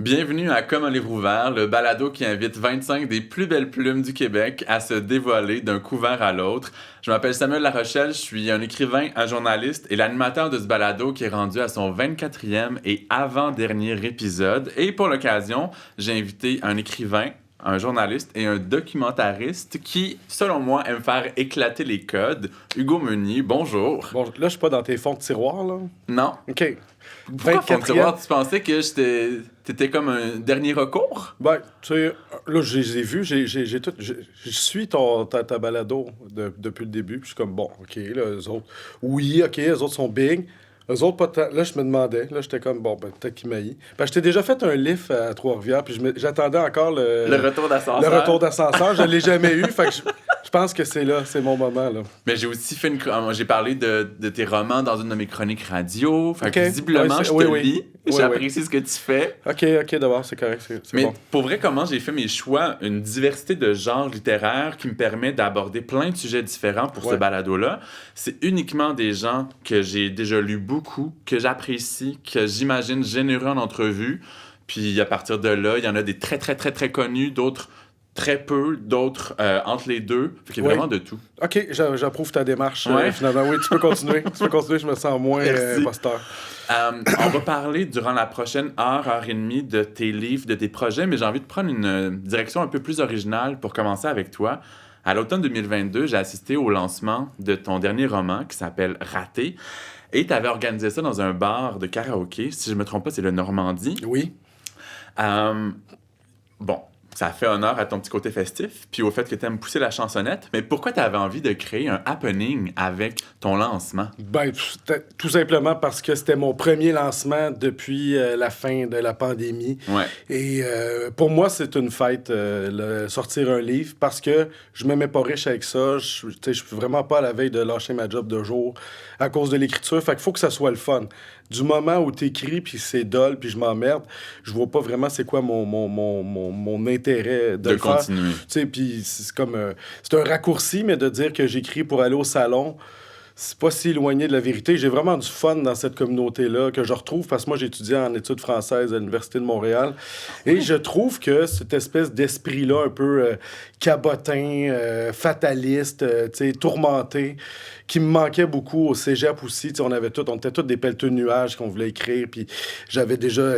Bienvenue à Comme un livre ouvert, le balado qui invite 25 des plus belles plumes du Québec à se dévoiler d'un couvert à l'autre. Je m'appelle Samuel Larochelle, je suis un écrivain, un journaliste et l'animateur de ce balado qui est rendu à son 24e et avant-dernier épisode. Et pour l'occasion, j'ai invité un écrivain, un journaliste et un documentariste qui, selon moi, aime faire éclater les codes. Hugo Meunier, bonjour. Bon, là, je suis pas dans tes fonds de tiroir, là. Non. OK. Pourquoi fond de tiroir, tu pensais que t'étais comme un dernier recours? Ben, tu sais, là, je les ai vus, j'ai tout... Je suis ta balado depuis le début, puis je suis comme, bon, OK, là, eux autres... Oui, OK, eux autres sont big. Eux autres, pas tant. Là, je me demandais. Là, j'étais comme, bon, ben, peut-être qu'ils m'haïssent. Ben, je t'ai déjà fait un lift à Trois-Rivières, puis j'attendais encore le retour d'ascenseur. Le retour d'ascenseur. Je l'ai jamais eu, fait que je pense que c'est là, c'est mon moment, là. Mais j'ai aussi fait j'ai parlé de tes romans dans une de mes chroniques radio. Fait que OK. visiblement, Ouais, je te lis. Oui, J'apprécie ce que tu fais. OK, d'abord, c'est correct, c'est Mais bon. pour vrai, comment j'ai fait mes choix? Une diversité de genres littéraires qui me permet d'aborder plein de sujets différents pour ce balado-là. C'est uniquement des gens que j'ai déjà lus beaucoup, que j'apprécie, que j'imagine généreux en entrevue. Puis à partir de là, il y en a des très, très, très, très connus, d'autres très peu, d'autres entre les deux. Fait qu'il y a vraiment de tout. OK, j'approuve ta démarche, Ouais. finalement. Oui, tu peux continuer. Je me sens moins imposteur. On va parler durant la prochaine heure et demie de tes livres, de tes projets, mais j'ai envie de prendre une direction un peu plus originale pour commencer avec toi. À l'automne 2022, j'ai assisté au lancement de ton dernier roman qui s'appelle Raté. Et tu avais organisé ça dans un bar de karaoké. Si je me trompe pas, c'est le Normandie. Oui. Bon, ça fait honneur à ton petit côté festif, puis au fait que tu aimes pousser la chansonnette. Mais pourquoi tu avais envie de créer un happening avec ton lancement? Ben, tout simplement parce que c'était mon premier lancement depuis la fin de la pandémie. Ouais. Et pour moi, c'est une fête, sortir un livre, parce que je me mets pas riche avec ça. Je suis vraiment pas à la veille de lâcher ma job de jour à cause de l'écriture. Fait qu'il faut que ça soit le fun. Du moment où t'écris, puis c'est dole, puis je m'emmerde, je vois pas vraiment c'est quoi mon intérêt de le faire. Continuer. Tu sais, puis c'est comme... c'est un raccourci, mais de dire que j'écris pour aller au salon, c'est pas si éloigné de la vérité. J'ai vraiment du fun dans cette communauté-là que je retrouve parce que moi, j'ai étudié en études françaises à l'Université de Montréal. Et je trouve que cette espèce d'esprit-là un peu cabotin, fataliste, tourmenté, qui me manquait beaucoup au cégep aussi. On était tous des pelleteux de nuages qu'on voulait écrire. Puis j'avais déjà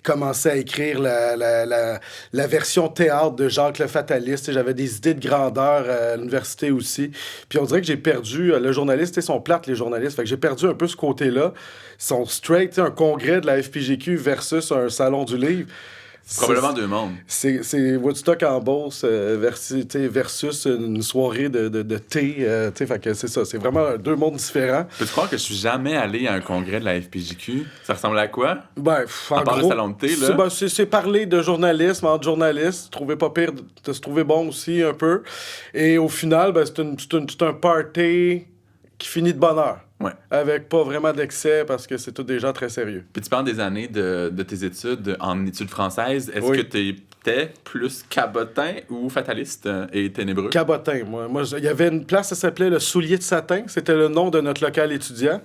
commencé à écrire la version théâtre de Jacques le Fataliste. J'avais des idées de grandeur à l'université aussi. Puis on dirait que j'ai perdu le journaliste. Ils sont plates, les journalistes. Fait que j'ai perdu un peu ce côté-là. Ils sont straight, un congrès de la FPGQ versus un salon du livre. C'est probablement deux mondes. C'est Woodstock en Beauce versus une soirée de thé. Fait que c'est ça. C'est vraiment deux mondes différents. Peux-tu croire que je suis jamais allé à un congrès de la FPJQ? Ça ressemble à quoi? Ben, en part gros, le salon de thé, là? C'est parler de journalisme entre journalistes. Trouver pas pire de se trouver bon aussi, un peu. Et au final, ben, c'est un party qui finit de bonne heure. Ouais. Avec pas vraiment d'excès parce que c'est tous des gens très sérieux. Puis tu parles des années de tes études en études françaises. Est-ce que t'étais plus cabotin ou fataliste et ténébreux? Cabotin, moi. Il y avait une place, ça s'appelait le Soulier de Satin. C'était le nom de notre local étudiant.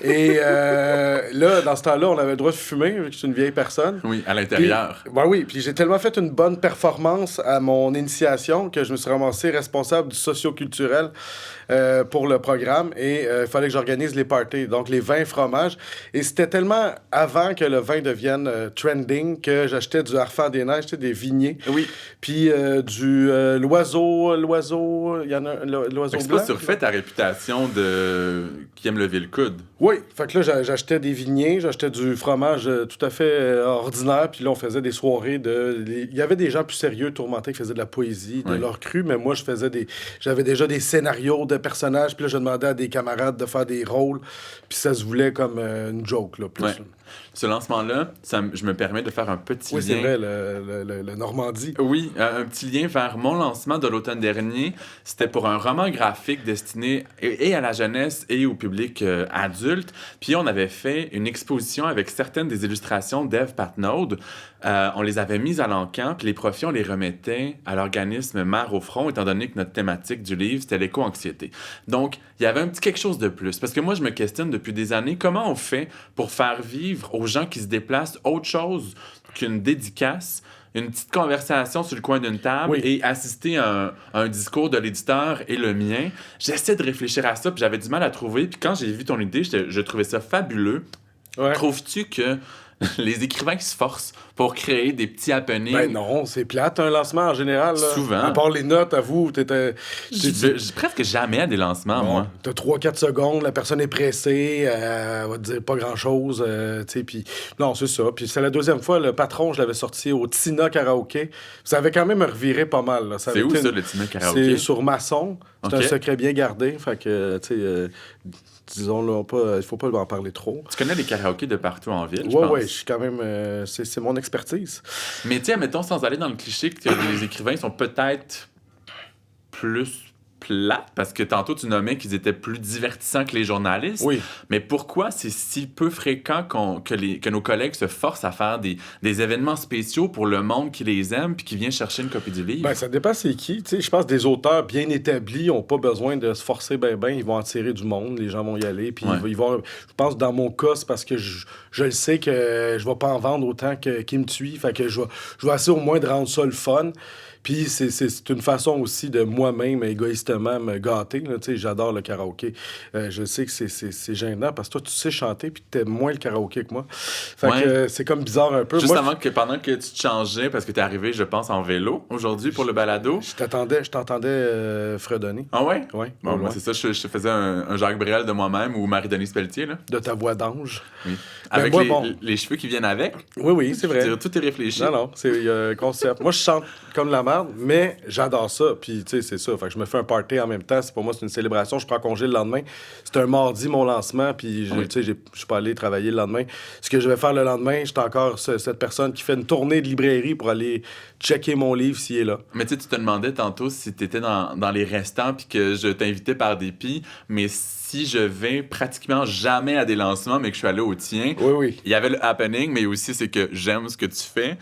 Et là, dans ce temps-là, on avait le droit de fumer, vu que je suis une vieille personne. Oui, à l'intérieur. Puis j'ai tellement fait une bonne performance à mon initiation que je me suis ramassé responsable du socio-culturel pour le programme. Et il fallait que j'organise les parties, donc les vins fromages. Et c'était tellement avant que le vin devienne trending que j'achetais du Harfang des Neiges, des vigners. Oui. Puis l'oiseau, il y en a l'oiseau C'est blanc. pas surfait ta réputation de qui aime lever le coude. Oui, fait que là, j'achetais des vigners, j'achetais du fromage tout à fait ordinaire, puis là, on faisait des soirées Il y avait des gens plus sérieux, tourmentés, qui faisaient de la poésie, de leur cru, mais moi, j'avais déjà des scénarios de personnages, puis là, je demandais à des camarades de faire des rôles, puis ça se voulait comme une joke, là, plus. Ouais. Ce lancement-là, je me permets de faire un petit lien. Oui, c'est vrai, le Normandie. Oui, un petit lien vers mon lancement de l'automne dernier. C'était pour un roman graphique destiné et à la jeunesse et au public adulte. Puis on avait fait une exposition avec certaines des illustrations d'Eve Patnaud. on les avait mises à l'encan, puis les profits, on les remettait à l'organisme Mère au front, étant donné que notre thématique du livre, c'était l'éco-anxiété. Donc, il y avait un petit quelque chose de plus. Parce que moi, je me questionne depuis des années, comment on fait pour faire vivre aux gens qui se déplacent autre chose qu'une dédicace, une petite conversation sur le coin d'une table et assister à un discours de l'éditeur et le mien. J'essaie de réfléchir à ça, puis j'avais du mal à trouver. Puis quand j'ai vu ton idée, je trouvais ça fabuleux. Ouais. Trouves-tu que les écrivains qui se forcent pour créer des petits happenings... Ben non, c'est plate un lancement en général. Là. Souvent. À part les notes, à vous, Je presque jamais à des lancements, moi. T'as 3-4 secondes, la personne est pressée, elle va te dire pas grand-chose, tu sais, puis... Non, c'est ça. Puis c'est la deuxième fois, le patron, je l'avais sorti au Tina Karaoké. Ça avait quand même reviré pas mal. Là. C'est où ça, le Tina Karaoké? C'est sur Masson. C'est un secret bien gardé. Fait que, tu sais... disons-le pas, il faut pas en parler trop. Tu connais les karaokés de partout en ville, je pense. Oui, je suis quand même... c'est mon expertise. Mais tu sais, mettons, sans aller dans le cliché que les écrivains sont peut-être plus plates, parce que tantôt, tu nommais qu'ils étaient plus divertissants que les journalistes. Oui. Mais pourquoi c'est si peu fréquent que nos collègues se forcent à faire des événements spéciaux pour le monde qui les aime puis qui vient chercher une copie du livre? Ben, ça dépend c'est qui. Tu sais, je pense que des auteurs bien établis n'ont pas besoin de se forcer ben. Ils vont attirer du monde, les gens vont y aller. Puis ils vont... Je pense que dans mon cas, c'est parce que je le sais que je vais pas en vendre autant qu'ils me tuent. Fait que je vais essayer au moins de rendre ça le fun. Puis c'est une façon aussi de moi-même, égoïstement, me gâter. Là. Tu sais, j'adore le karaoké. Je sais que c'est gênant parce que toi, tu sais chanter puis t'aimes moins le karaoké que moi. Fait que c'est comme bizarre un peu. Juste pendant que tu te changeais, parce que t'es arrivé, je pense, en vélo aujourd'hui pour le balado. Je t'entendais fredonner. Ah ouais? Oui. Bon, moi, c'est ça, je faisais un Jacques Brel de moi-même ou Marie-Denise Pelletier, là. De ta voix d'ange. Oui. Avec les cheveux qui viennent avec. Oui, c'est vrai. Tout est réfléchi. Non, c'est un concept. Moi, je chante comme la merde, mais j'adore ça. Puis, tu sais, c'est ça. Fait que je me fais un party en même temps. Pour moi, c'est une célébration. Je prends congé le lendemain. C'est un mardi, mon lancement. Puis, tu sais, je suis pas allé travailler le lendemain. Ce que je vais faire le lendemain, j'étais encore cette personne qui fait une tournée de librairie pour aller checker mon livre s'il est là. Mais tu sais, tu te demandais tantôt si t'étais dans les restants puis que je t'invitais par dépit. Mais si je vais pratiquement jamais à des lancements, mais que je suis allé au tien, oui. Il y avait le happening, mais aussi c'est que j'aime ce que tu fais.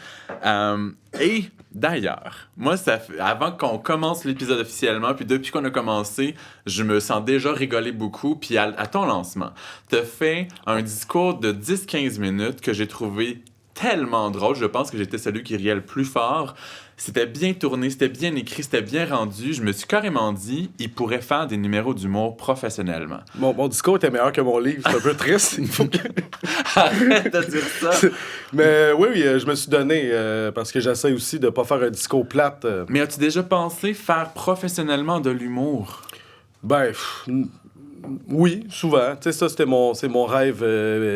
Et d'ailleurs, moi, avant qu'on commence l'épisode officiellement, puis depuis qu'on a commencé, je me sens déjà rigoler beaucoup. Puis à ton lancement, t'as fait un discours de 10-15 minutes que j'ai trouvé tellement drôle. Je pense que j'étais celui qui riait le plus fort. C'était bien tourné, c'était bien écrit, c'était bien rendu. Je me suis carrément dit, il pourrait faire des numéros d'humour professionnellement. Mon discours était meilleur que mon livre. C'est un peu triste. Il faut que... Arrête de dire ça. Mais oui, je me suis donné parce que j'essaie aussi de pas faire un discours plate. Mais as-tu déjà pensé faire professionnellement de l'humour? Ben... Oui, souvent. Tu sais, ça, c'est mon rêve,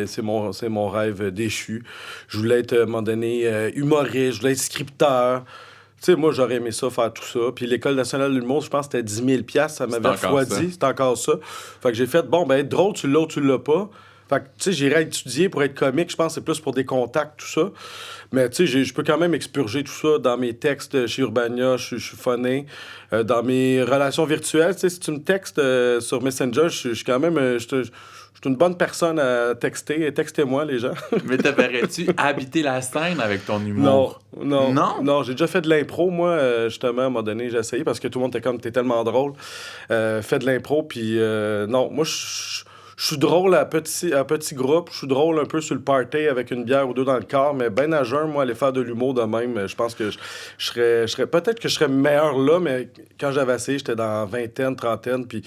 c'est mon rêve déchu. Je voulais être, à un moment donné, humoriste, je voulais être scripteur. Tu sais, moi, j'aurais aimé ça, faire tout ça. Puis l'École nationale de l'humour, je pense que c'était 10 000 $. Ça m'avait refroidi. C'était encore ça. Fait que j'ai fait, bon, ben être drôle, tu l'as ou tu l'as pas. Fait que, tu sais, j'irais étudier pour être comique. Je pense que c'est plus pour des contacts, tout ça. Mais, tu sais, je peux quand même expurger tout ça dans mes textes chez Urbania. Je suis phoné. Dans mes relations virtuelles, tu sais, si tu me textes sur Messenger, je suis quand même... Je suis une bonne personne à texter. Textez-moi, les gens. Mais t'aimerais-tu habiter la scène avec ton humour? Non, j'ai déjà fait de l'impro, moi, justement, à un moment donné, j'ai essayé parce que tout le monde était comme, t'es tellement drôle. Fait de l'impro, puis non, moi, je suis drôle à petit groupe. Je suis drôle un peu sur le party avec une bière ou deux dans le corps, mais ben à jeun, moi, aller faire de l'humour de même, je pense que je serais peut-être que je serais meilleur là, mais quand j'avais essayé, j'étais dans vingtaine, trentaine, puis...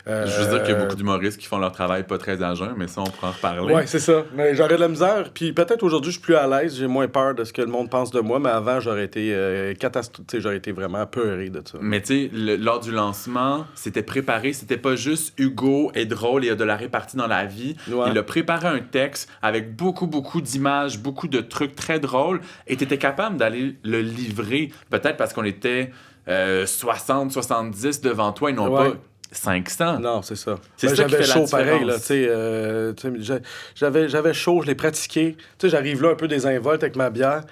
Je veux dire qu'il y a beaucoup d'humoristes qui font leur travail pas très à jeun, mais ça, on pourra en reparler. Ouais, c'est ça. Mais j'aurais de la misère, puis peut-être aujourd'hui, je suis plus à l'aise, j'ai moins peur de ce que le monde pense de moi, mais avant, j'aurais été j'aurais été vraiment apeuré de ça. Mais tu sais, lors du lancement, c'était préparé, c'était pas juste Hugo est drôle et a de la répartie dans la vie. Ouais. Il a préparé un texte avec beaucoup d'images, beaucoup de trucs très drôles, et t'étais capable d'aller le livrer, peut-être parce qu'on était 60, 70 devant toi et non pas 500. Non, c'est ça. C'est ça qui fait chaud la pareil, là, j'avais chaud, je l'ai pratiqué. Tu sais, j'arrive là un peu désinvolte avec ma bière.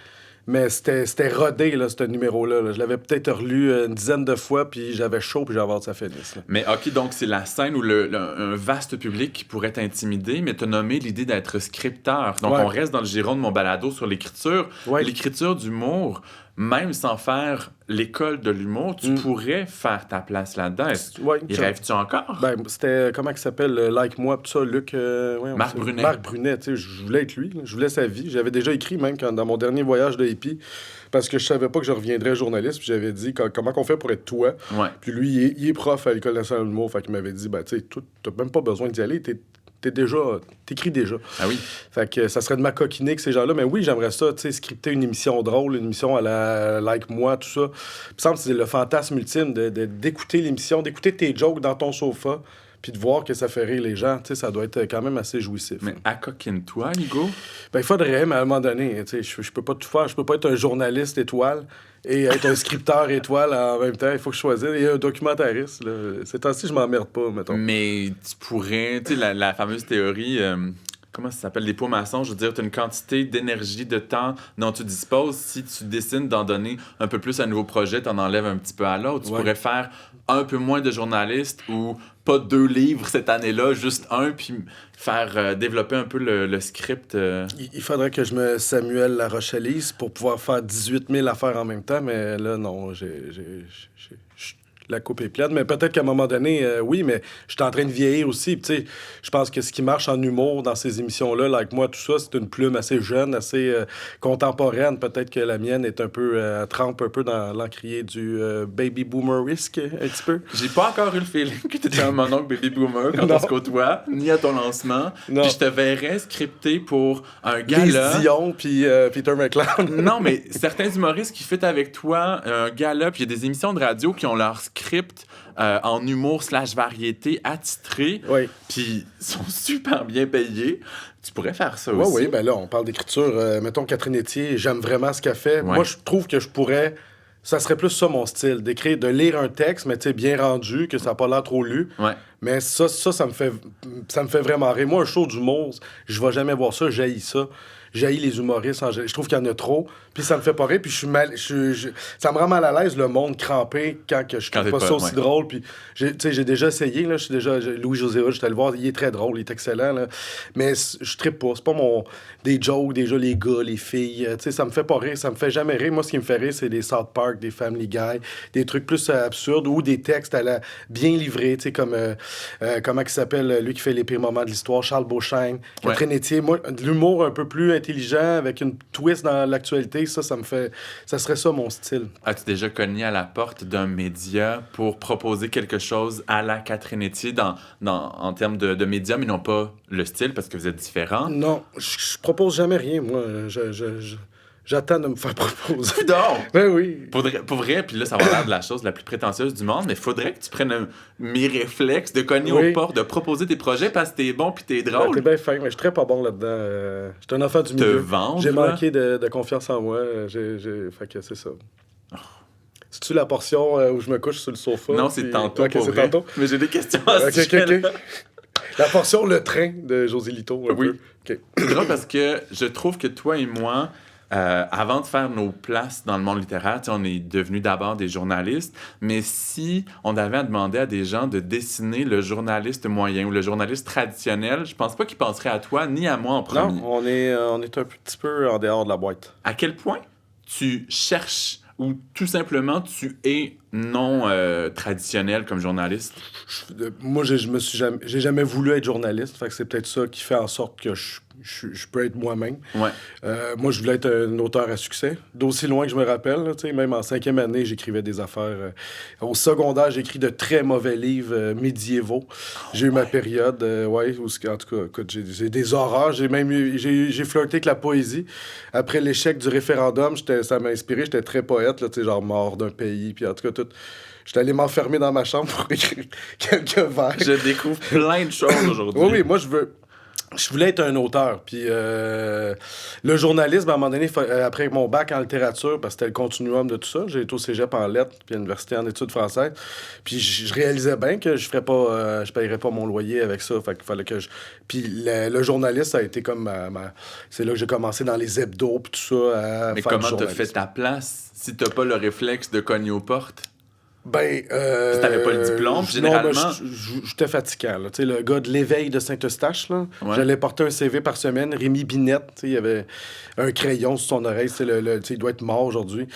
Mais c'était rodé, là, ce numéro-là. Là. Je l'avais peut-être relu une dizaine de fois, puis j'avais chaud, puis j'avais hâte que ça finisse. Là. Mais OK, donc c'est la scène où un vaste public qui pourrait t'intimider, mais t'as nommé l'idée d'être scripteur. Donc on reste dans le giron de mon balado sur l'écriture. L'écriture d'humour, même sans faire l'école de l'humour, tu pourrais faire ta place là-dedans. Y rêves-tu encore? Ben, c'était, comment il s'appelle, Like Moi, tout ça, Luc... Marc Brunet. Marc Brunet, tu sais, je voulais être lui, là. Je voulais sa vie. J'avais déjà écrit, même, dans mon dernier voyage de hippie, parce que je savais pas que je reviendrais journaliste, puis j'avais dit, comment qu'on fait pour être toi? Puis lui, il est prof à l'École nationale de l'humour, fait qu'il m'avait dit, ben, tu sais, t'as même pas besoin d'y aller, t'écris déjà. Ah oui? Fait que ça serait de m'acoquiner que ces gens-là. Mais oui, j'aimerais ça, tu sais, scripter une émission drôle, une émission à la Like Moi, tout ça. Il me semble que c'est le fantasme ultime d'écouter l'émission, d'écouter tes jokes dans ton sofa, puis de voir que ça fait rire les gens. Tu sais, ça doit être quand même assez jouissif. Mais accoquine-toi, Hugo. Ben, il faudrait, mais à un moment donné, tu sais, je peux pas tout faire. Je peux pas être un journaliste étoile et être un scripteur étoile en même temps. Il faut que je choisisse. Et un documentariste, là. Ces temps-ci, je m'emmerde pas, mettons. Mais tu pourrais, tu sais, la fameuse théorie... comment ça s'appelle? Les pots maçons, je veux dire, tu as une quantité d'énergie, de temps dont tu disposes. Si tu décides d'en donner un peu plus à un nouveau projet, tu en enlèves un petit peu à l'autre. Tu pourrais faire un peu moins de journaliste ou pas 2 livres cette année-là, juste un, puis faire développer un peu le script. Il faudrait que je me Samuel La Rochelise pour pouvoir faire 18 000 affaires en même temps, mais là, non, la coupe est pleine. Mais peut-être qu'à un moment donné, oui, mais je suis en train de vieillir aussi. Tu sais, je pense que ce qui marche en humour dans ces émissions-là, Like Moi, tout ça, c'est une plume assez jeune, assez contemporaine. Peut-être que la mienne est un peu, trempe un peu dans l'encrier du baby boomer-risque, un petit peu. J'ai pas encore eu le feeling que t'étais un mononcle baby boomer quand on se côtoie, ni à ton lancement. Puis je te verrais scripter pour un gala. Lise Dion puis Peter McLeod. Non, mais certains humoristes qui fit avec toi, un gala, puis il y a des émissions de radio qui ont leur script en humour / variété attitré, puis sont super bien payés. Tu pourrais faire ça aussi. Oui, ben là, on parle d'écriture. Mettons, Catherine Etier, j'aime vraiment ce qu'elle fait. Moi, je trouve que je pourrais... Ça serait plus ça, mon style, d'écrire, de lire un texte, mais tu sais, bien rendu, que ça n'a pas l'air trop lu. Mais ça me fait vraiment rire. Moi, un show d'humour, je vais jamais voir ça, j'haïs ça. J'haïs les humoristes. Je trouve qu'il y en a trop. Puis ça me fait pas rire. Puis ça me rend mal à l'aise, le monde crampé, quand je trouve pas ça aussi drôle. Puis, j'ai déjà essayé. Là, Louis-José Hood, je suis allé le voir. Il est très drôle, il est excellent. Là. Mais je trippe pas. C'est pas des jokes, déjà, les gars, les filles. Ça me fait pas rire. Ça me fait jamais rire. Moi, ce qui me fait rire, c'est des South Park, des Family Guy, des trucs plus absurdes ou des textes bien livrés. Comme, comment il s'appelle, lui qui fait les pires moments de l'histoire, Charles Beauchesne, Catherine Etier. Moi, de l'humour un peu plus intelligent, avec une twist dans l'actualité, ça serait ça mon style. As-tu déjà cogné à la porte d'un média pour proposer quelque chose à la Catherine Etier en termes de médias, mais non pas le style, parce que vous êtes différents? Non, je propose jamais rien, moi. J'attends de me faire proposer. Non! Ben oui. Pour vrai, puis là, ça va l'air de la chose la plus prétentieuse du monde, mais faudrait que tu prennes mes réflexes de cogner aux portes, de proposer tes projets parce que t'es bon puis t'es drôle. T'es bien fin, mais je suis très pas bon là-dedans. Je suis un enfant du milieu. Vendre, j'ai manqué de confiance en moi. Fait que c'est ça. C'est-tu la portion où je me couche sur le sofa? Non, c'est tantôt. Okay, c'est tantôt. Mais j'ai des questions à ce sujet. La portion Le Train de José Lito. Oui. Okay. C'est drôle parce que je trouve que toi et moi, avant de faire nos places dans le monde littéraire, on est devenus d'abord des journalistes, mais si on avait à demander à des gens de dessiner le journaliste moyen ou le journaliste traditionnel, je pense pas qu'ils penseraient à toi ni à moi en premier. Non, on est un petit peu en dehors de la boîte. À quel point tu cherches ou tout simplement tu es non traditionnel comme journaliste? Moi, j'ai jamais voulu être journaliste, fait que c'est peut-être ça qui fait en sorte que je peux être moi-même. Moi, je voulais être un auteur à succès. D'aussi loin que je me rappelle, là, même en 5e année, j'écrivais des affaires. Au secondaire, j'ai écrit de très mauvais livres médiévaux. J'ai eu ma période, où, en tout cas, écoute, j'ai des horreurs. J'ai flirté avec la poésie. Après l'échec du référendum, ça m'a inspiré. J'étais très poète, là, genre mort d'un pays, puis en tout cas, tout. J'étais allé m'enfermer dans ma chambre pour écrire quelques vers. Je découvre plein de choses aujourd'hui. Oui, moi, je veux... Je voulais être un auteur. Puis le journalisme, à un moment donné, après mon bac en littérature, parce que c'était le continuum de tout ça, j'ai été au cégep en lettres, puis à l'université en études françaises. Puis je réalisais bien que je ferais pas, je payerais pas mon loyer avec ça. Fait qu'il fallait que je... Puis le journaliste, ça a été comme c'est là que j'ai commencé dans les hebdos, puis tout ça, à Mais faire du comment t'as journalisme. fait ta place si t'as pas le réflexe de cogner aux portes? Ben, Si t'avais pas le diplôme, non, généralement... ben, j'étais fatiguant, là. Tu sais, le gars de l'éveil de Saint-Eustache, là, Ouais. j'allais porter un CV par semaine. Rémi Binette, tu sais, il avait un crayon sur son oreille. Tu sais, tu sais, il doit être mort aujourd'hui.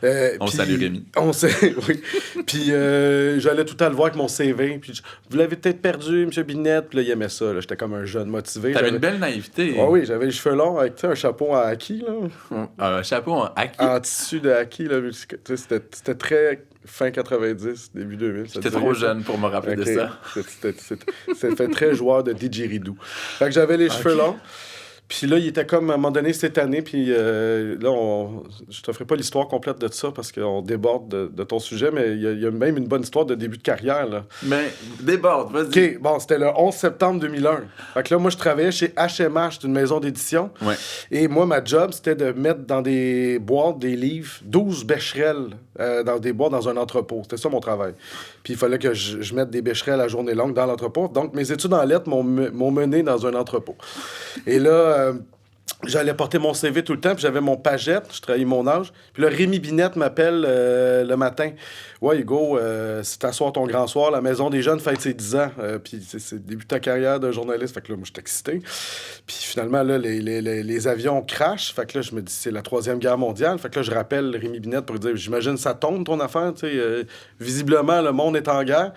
On Puis- salue Rémi. On sait, oui. Puis j'allais tout le temps le voir avec mon CV. Puis vous l'avez peut-être perdu, M. Binette. Puis là, il aimait ça. Là. J'étais comme un jeune motivé. T'avais J'avais- une belle naïveté. Ah oui, j'avais les cheveux longs avec tu sais, un chapeau en haki, là. Un chapeau en acquis. En tissu de haki, là. Tu sais, c'était très fin 90, début 2000. ça J'étais te trop dirait, ça? jeune pour me rappeler de Ok. ça. C'était fait très joueur de didgeridoo. Fait que j'avais les cheveux longs. Puis là, il était comme à un moment donné cette année. Puis là, je te ferai pas l'histoire complète de ça parce qu'on déborde de ton sujet, mais il y a même une bonne histoire de début de carrière. Là. Mais déborde, vas-y. OK, bon, c'était le 11 septembre 2001. Fait que là, moi, je travaillais chez HMH, c'est une maison d'édition. Ouais. Et moi, ma job, c'était de mettre dans des boîtes, des livres, 12 bécherelles dans des boîtes dans un entrepôt. C'était ça mon travail. Puis il fallait que je mette des bécherelles à journée longue dans l'entrepôt. Donc, mes études en lettres m'ont mené dans un entrepôt. Et là, j'allais porter mon CV tout le temps, puis j'avais mon pagette, je travaillais mon âge. Puis là, Rémi Binette m'appelle le matin. Ouais, Hugo, c'est à soir ton grand soir, la Maison des Jeunes fête ses 10 ans. Puis c'est le début de ta carrière de journaliste. Fait que là, moi, j'étais excité. Puis finalement, là, les avions crashent. Fait que là, je me dis, c'est la Troisième Guerre mondiale. Fait que là, je rappelle Rémi Binette pour lui dire, j'imagine, ça tombe ton affaire, tu sais. Visiblement, le monde est en guerre.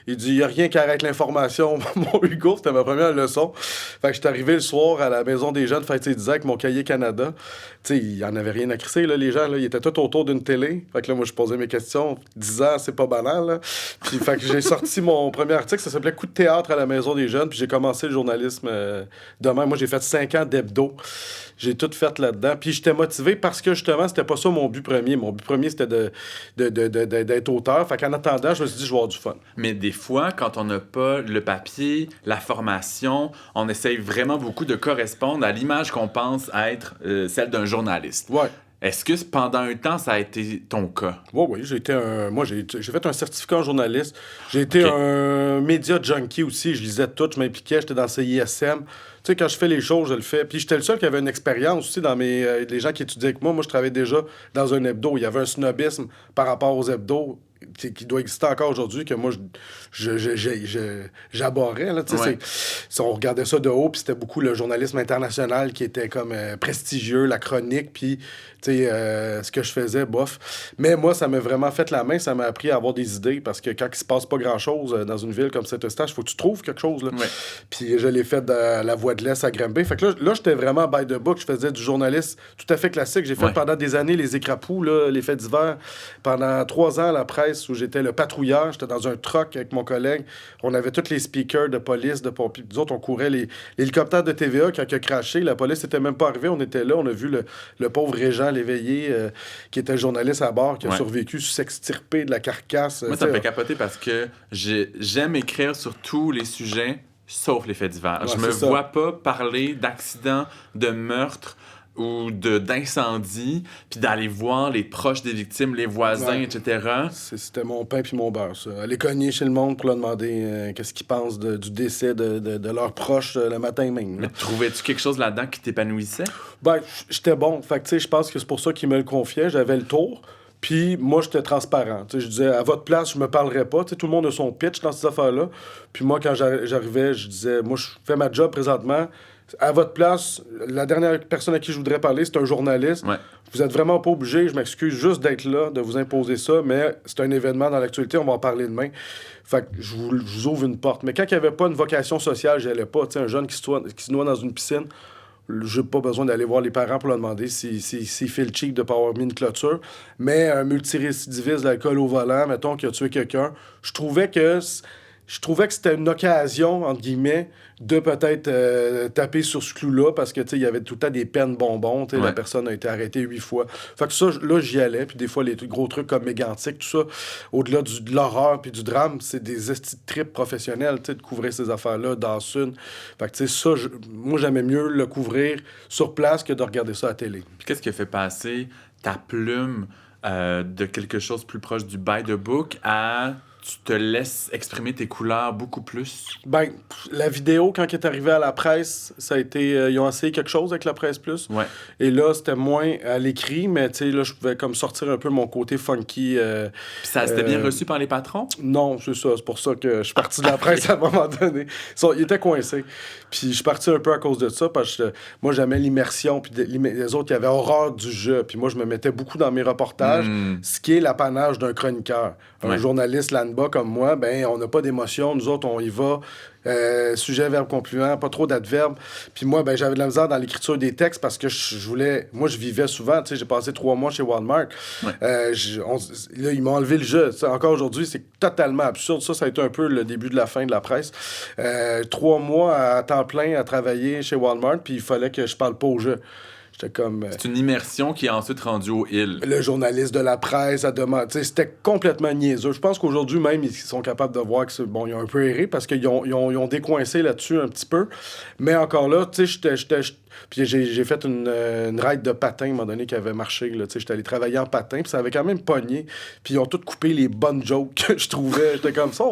Il dit, il n'y a rien qui arrête l'information. Mon Hugo, c'était ma première leçon. Fait que j'étais arrivé le soir à la Maison des Jeunes, fête ses 10 ans, avec mon cahier Canada. Tu sais, il n'y en avait rien à crisser, là, les gens. Là, ils étaient tous autour d'une télé. Fait que là, moi, je posais mes questions. 10 ans, c'est pas banal, là. Puis, fait que j'ai sorti mon premier article. Ça s'appelait Coup de théâtre à la Maison des Jeunes. Puis j'ai commencé le journalisme demain. Moi, j'ai fait 5 ans d'hebdo. J'ai tout fait là-dedans. Puis j'étais motivé parce que, justement, c'était pas ça mon but premier. Mon but premier, c'était d'être auteur. Fait qu'en attendant, je me suis dit, je vais avoir du fun. Mais des fois, quand on n'a pas le papier, la formation, on essaye vraiment beaucoup de correspondre à l'image qu'on pense être celle d'un journaliste. Ouais. Est-ce que pendant un temps, ça a été ton cas? Oui, j'ai été moi, j'ai fait un certificat en journaliste. J'ai été Ok. un média junkie aussi. Je lisais tout, je m'impliquais, j'étais dans CISM. Tu sais, quand je fais les choses, je le fais. Puis j'étais le seul qui avait une expérience aussi dans les gens qui étudiaient avec moi. Moi, je travaillais déjà dans un hebdo. Il y avait un snobisme par rapport aux hebdos qui doit exister encore aujourd'hui, que moi, j'abhorrais. Là, tu sais, Ouais. on regardait ça de haut, puis c'était beaucoup le journalisme international qui était comme prestigieux, la chronique, puis tu sais, ce que je faisais, bof. Mais moi, ça m'a vraiment fait la main, ça m'a appris à avoir des idées, parce que quand il se passe pas grand-chose dans une ville comme Saint-Eustache, il faut que tu trouves quelque chose. Là. Ouais. Puis je l'ai fait de la Voix de l'Est à Granby. Fait que là j'étais vraiment by the book. Je faisais du journaliste tout à fait classique. J'ai fait Ouais. pendant des années les écrapous, là, les faits divers. Pendant 3 ans à la presse où j'étais le patrouilleur. J'étais dans un truck avec mon collègue. On avait tous les speakers de police, de pompiers. Puis nous autres, on courait l'hélicoptère de TVA quand il a craché. La police n'était même pas arrivée. On était là. On a vu le pauvre Régent Léveillé, qui était journaliste à bord, qui a Ouais. survécu, s'extirper de la carcasse. Moi, ça me fait capoter parce que j'aime écrire sur tous les sujets, sauf les faits divers. Ouais, Je me c'est ça. vois pas parler d'accidents, de meurtres ou d'incendies, puis d'aller voir les proches des victimes, les voisins, Ouais. etc. C'était mon pain puis mon beurre, ça. Aller cogner chez le monde pour leur demander qu'est-ce qu'ils pensent du décès de leurs proches le matin même. là. Mais trouvais-tu quelque chose là-dedans qui t'épanouissait? Ben, j'étais bon. Fait que, tu sais, je pense que c'est pour ça qu'ils me le confiaient. J'avais le tour. Puis moi, j'étais transparent. Tu sais, je disais, à votre place, je me parlerai pas. Tu sais, tout le monde a son pitch dans ces affaires-là. Puis moi, quand j'arrivais, je disais, moi, je fais ma job présentement. À votre place, la dernière personne à qui je voudrais parler, c'est un journaliste. Ouais. Vous êtes vraiment pas obligé, je m'excuse juste d'être là, de vous imposer ça, mais c'est un événement dans l'actualité, on va en parler demain. Fait que je vous ouvre une porte. Mais quand il n'y avait pas une vocation sociale, j'y allais pas. Tu sais, un jeune qui se noie dans une piscine, j'ai pas besoin d'aller voir les parents pour leur demander s'il fait le cheap de pas avoir mis une clôture. Mais un multirécidiviste d'alcool au volant, mettons, qui a tué quelqu'un, je trouvais que je trouvais que c'était une occasion, entre guillemets, de peut-être taper sur ce clou-là, parce que, tu sais, il y avait tout le temps des peines bonbons, tu sais, la personne a été arrêtée 8 fois. Fait que ça, là, j'y allais, puis des fois, les gros trucs comme Mégantic, tout ça, au-delà de l'horreur puis du drame, c'est des esti de trips professionnels, tu sais, de couvrir ces affaires-là, Dawson. Fait que, tu sais, ça, moi, j'aimais mieux le couvrir sur place que de regarder ça à la télé. Puis qu'est-ce qui a fait passer ta plume de quelque chose plus proche du by the book à tu te laisses exprimer tes couleurs beaucoup plus? Ben, la vidéo, quand elle est arrivée à la presse, ça a été... ils ont essayé quelque chose avec la Presse Plus. Ouais. Et là, c'était moins à l'écrit, mais tu sais, là, je pouvais comme sortir un peu mon côté funky. Puis ça c'était bien reçu par les patrons? Non, c'est ça. C'est pour ça que je suis parti de la presse à un moment donné. Ils étaient coincés. Puis je suis parti un peu à cause de ça, parce que moi, j'aimais l'immersion. Puis les autres, ils avaient horreur du jeu. Puis moi, je me mettais beaucoup dans mes reportages, ce qui est l'apanage d'un chroniqueur. Un journaliste là-bas comme moi, ben on n'a pas d'émotion. Nous autres, on y va. Sujet, verbe, complément, pas trop d'adverbes. Puis moi, ben j'avais de la misère dans l'écriture des textes parce que je voulais... Moi, je vivais souvent, tu sais, j'ai passé 3 mois chez Walmart. Là, ils m'ont enlevé le jeu. T'sais, encore aujourd'hui, c'est totalement absurde. Ça a été un peu le début de la fin de la presse. 3 mois à temps plein à travailler chez Walmart, puis il fallait que je parle pas au jeu. J'étais comme... C'est une immersion qui est ensuite rendue au Hill. Le journaliste de la presse a demandé... C'était complètement niaiseux. Je pense qu'aujourd'hui, même, ils sont capables de voir que bon, ils ont un peu erré parce qu'ils ont décoincé là-dessus un petit peu. Mais encore là, tu sais, puis j'ai fait une ride de patin à un moment donné qui avait marché. Là, j'étais allé travailler en patin, puis ça avait quand même pogné. Puis ils ont tous coupé les bonnes jokes que je trouvais. J'étais comme ça.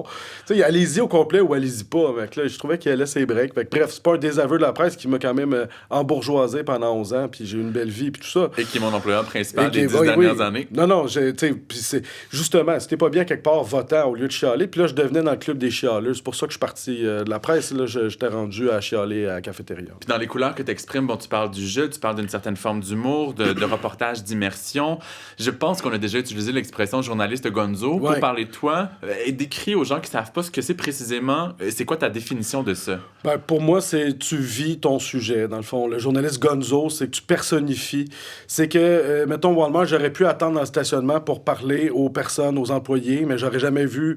Allez-y au complet ou allez-y pas. Mec, là, je trouvais qu'il allait ses breaks. Bref, c'est pas un désaveu de la presse qui m'a quand même embourgeoisé pendant 11 ans, puis j'ai eu une belle vie, puis tout ça. Et qui est mon employeur principal des 10 dernières années. Non, puis c'est justement, c'était pas bien quelque part votant au lieu de chialer. Puis là, je devenais dans le club des chialeux. C'est pour ça que je suis parti de la presse. Là, j'étais rendu à chialer à la cafétéria. Puis dans les couleurs que tu exprimes, bon, tu parles du jeu, tu parles d'une certaine forme d'humour, de reportage, d'immersion. Je pense qu'on a déjà utilisé l'expression journaliste gonzo pour parler de toi et décrire aux gens qui savent pas ce que c'est précisément. C'est quoi ta définition de ça? Ben, pour moi, c'est tu vis ton sujet. Dans le fond, le journaliste gonzo, c'est que tu personnifies. C'est que, mettons, Walmart, j'aurais pu attendre dans le stationnement pour parler aux personnes, aux employés, mais j'aurais jamais eu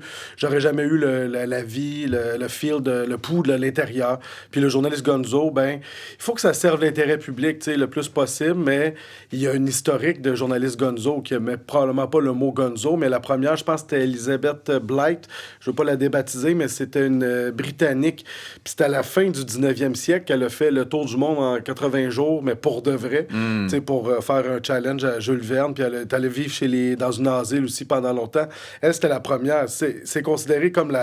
la vie, le feel, le pouls de l'intérieur. Puis le journaliste gonzo, ben, il faut que ça serve l'intérêt public, tu sais, le plus possible, mais il y a une historique de journaliste gonzo qui met probablement pas le mot gonzo, mais la première, je pense, c'était Elizabeth Blight. Je veux pas la débaptiser, mais c'était une Britannique. Puis c'était à la fin du 19e siècle qu'elle a fait le tour du monde en 80 jours, mais pour de vrai, tu sais, pour faire un challenge à Jules Verne, puis elle est allée vivre dans une asile aussi pendant longtemps. Elle, c'était la première. C'est considéré comme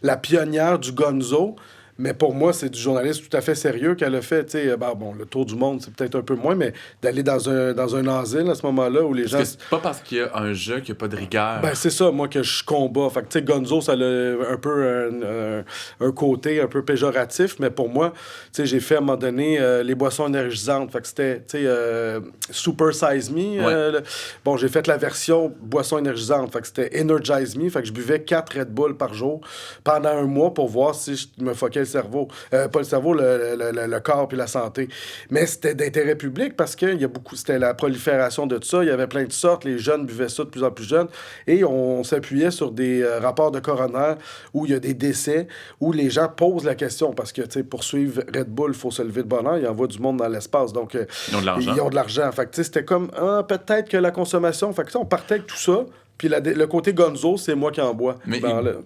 la pionnière du gonzo. Mais pour moi, c'est du journalisme tout à fait sérieux qu'elle a fait. Bon, le tour du monde, c'est peut-être un peu moins, mais d'aller dans un asile à ce moment-là où les gens... C'est pas parce qu'il y a un jeu qu'il n'y a pas de rigueur. Ben, c'est ça, moi, que je combats. Fait que, tu sais, gonzo, ça a un peu un côté un peu péjoratif, mais pour moi, tu sais, j'ai fait à un moment donné les boissons énergisantes. Fait que c'était, tu sais, Super Size Me. Bon, j'ai fait la version boisson énergisante. Fait que c'était Energize Me. Fait que je buvais 4 Red Bull par jour pendant un mois pour voir si je me foquais le cerveau. Pas le cerveau, le corps puis la santé. Mais c'était d'intérêt public parce que c'était la prolifération de tout ça. Il y avait plein de sortes. Les jeunes buvaient ça de plus en plus jeunes. Et on s'appuyait sur des rapports de coroner où il y a des décès, où les gens posent la question parce que, tu sais, pour suivre Red Bull, il faut se lever de bonheur. Ils envoient du monde dans l'espace. Donc, ils ont de l'argent. Ils ont de l'argent. Fait que, tu sais, c'était comme, peut-être que la consommation... Fait que, on partait avec tout ça. Puis le côté gonzo, c'est moi qui en bois. Mais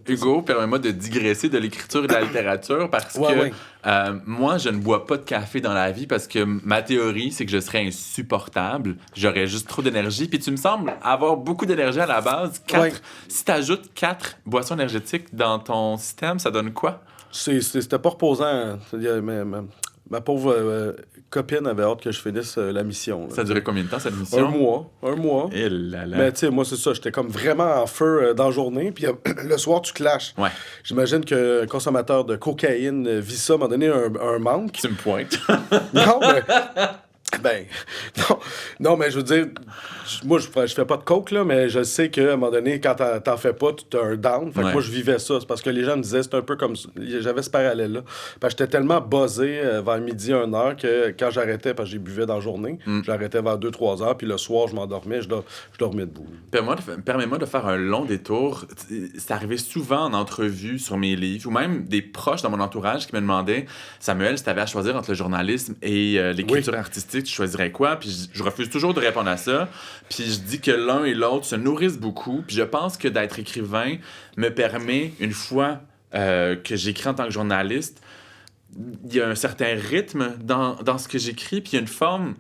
Hugo, permets-moi de digresser de l'écriture et de la littérature parce que moi, je ne bois pas de café dans la vie parce que ma théorie, c'est que je serais insupportable. J'aurais juste trop d'énergie. Puis tu me sembles avoir beaucoup d'énergie à la base. Si tu ajoutes 4 boissons énergétiques dans ton système, ça donne quoi? C'était pas reposant. Ma pauvre copine avait hâte que je finisse la mission. Là. Ça a duré combien de temps, cette mission? Un mois. Et là là. Mais tu sais, moi, c'est ça. J'étais comme vraiment en feu dans la journée. Puis le soir, tu clashes. Ouais. J'imagine qu'un consommateur de cocaïne vit ça, m'a donné un manque. Tu me pointes. Non, mais... Ben, non, non, mais je veux dire, moi, je fais pas de coke, là, mais je sais qu'à un moment donné, quand t'en fais pas, tu as un down. Fait que Ouais. moi, je vivais ça. C'est parce que les gens me disaient, c'est un peu comme ça. J'avais ce parallèle-là. Parce que j'étais tellement buzzé vers midi, 1 heure, que quand j'arrêtais, parce que j'ai buvais dans la journée, Mm. j'arrêtais vers 2-3 heures, puis le soir, je m'endormais, je dormais debout. Permets-moi de faire un long détour. C'est arrivé souvent en entrevue sur mes livres, ou même des proches dans mon entourage qui me demandaient, Samuel, si tu avais à choisir entre le journalisme et l'écriture artistique, tu choisirais quoi? Puis je refuse toujours de répondre à ça. Puis je dis que l'un et l'autre se nourrissent beaucoup. Puis je pense que d'être écrivain me permet, une fois que j'écris en tant que journaliste, il y a un certain rythme dans ce que j'écris, puis il y a une forme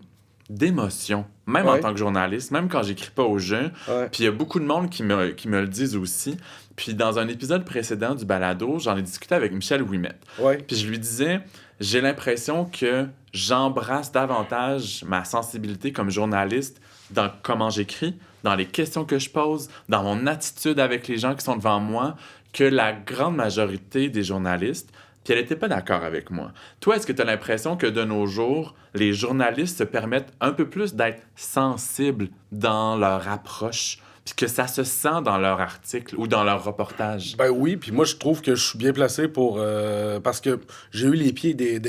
d'émotion, même en Ouais. tant que journaliste, même quand j'écris pas aux gens. Ouais. Puis il y a beaucoup de monde qui me le disent aussi. Puis dans un épisode précédent du balado, j'en ai discuté avec Michel Ouimet. Ouais. Puis je lui disais, j'ai l'impression que j'embrasse davantage ma sensibilité comme journaliste dans comment j'écris, dans les questions que je pose, dans mon attitude avec les gens qui sont devant moi, que la grande majorité des journalistes. Puis elle n'était pas d'accord avec moi. Toi, est-ce que tu as l'impression que de nos jours, les journalistes se permettent un peu plus d'être sensibles dans leur approche, puis que ça se sent dans leur article ou dans leur reportage? Ben oui, puis moi je trouve que je suis bien placé pour parce que j'ai eu les pieds des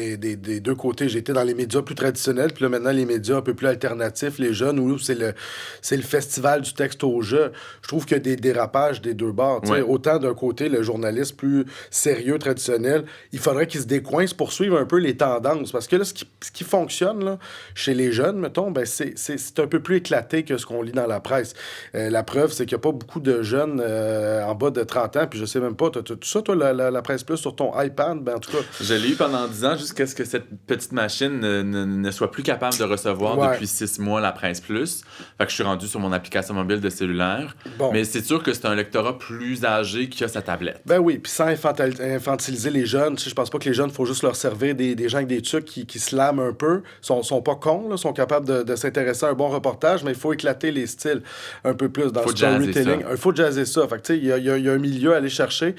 deux côtés. J'ai été dans les médias plus traditionnels, puis là maintenant les médias un peu plus alternatifs, les jeunes, où c'est le festival du texte au jeu. Je trouve qu'il y a des dérapages des deux bords. Tu sais, Ouais. autant d'un côté le journaliste plus sérieux, traditionnel, il faudrait qu'il se décoince pour suivre un peu les tendances. Parce que là, ce qui fonctionne là, chez les jeunes, mettons, ben c'est un peu plus éclaté que ce qu'on lit dans la presse. La preuve, c'est qu'il n'y a pas beaucoup de jeunes en bas de 30 ans, puis je sais même pas, t'as tout ça, toi, la Presse Plus, sur ton iPad, ben en tout cas, Je l'ai eu pendant 10 ans jusqu'à ce que cette petite machine ne soit plus capable de recevoir Ouais. depuis 6 mois la Presse Plus. Fait que je suis rendu sur mon application mobile de cellulaire. bon. Mais c'est sûr que c'est un lectorat plus âgé qui a sa tablette. Ben oui, puis sans infantiliser les jeunes, tu sais, je pense pas que les jeunes, il faut juste leur servir des gens avec des trucs qui se lament un peu, sont pas cons, là, sont capables de s'intéresser à un bon reportage, mais il faut éclater les styles un peu plus dans Faut le jazzer storytelling. ça. Il faut jazzer ça. Fait que, tu sais, il y a un milieu à aller chercher,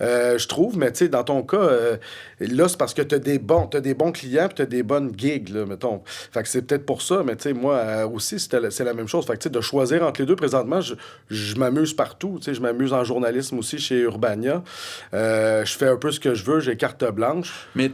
je trouve, mais tu sais, dans ton cas, là, c'est parce que t'as des bons clients, puis t'as des bonnes gigs, là, mettons. Fait que c'est peut-être pour ça, mais tu sais, moi aussi, c'est la même chose. Fait que, tu sais, de choisir entre les deux, présentement, je m'amuse partout. Tu sais, je m'amuse en journalisme aussi chez Urbania. Je fais un peu ce que je veux, j'ai carte blanche. Mais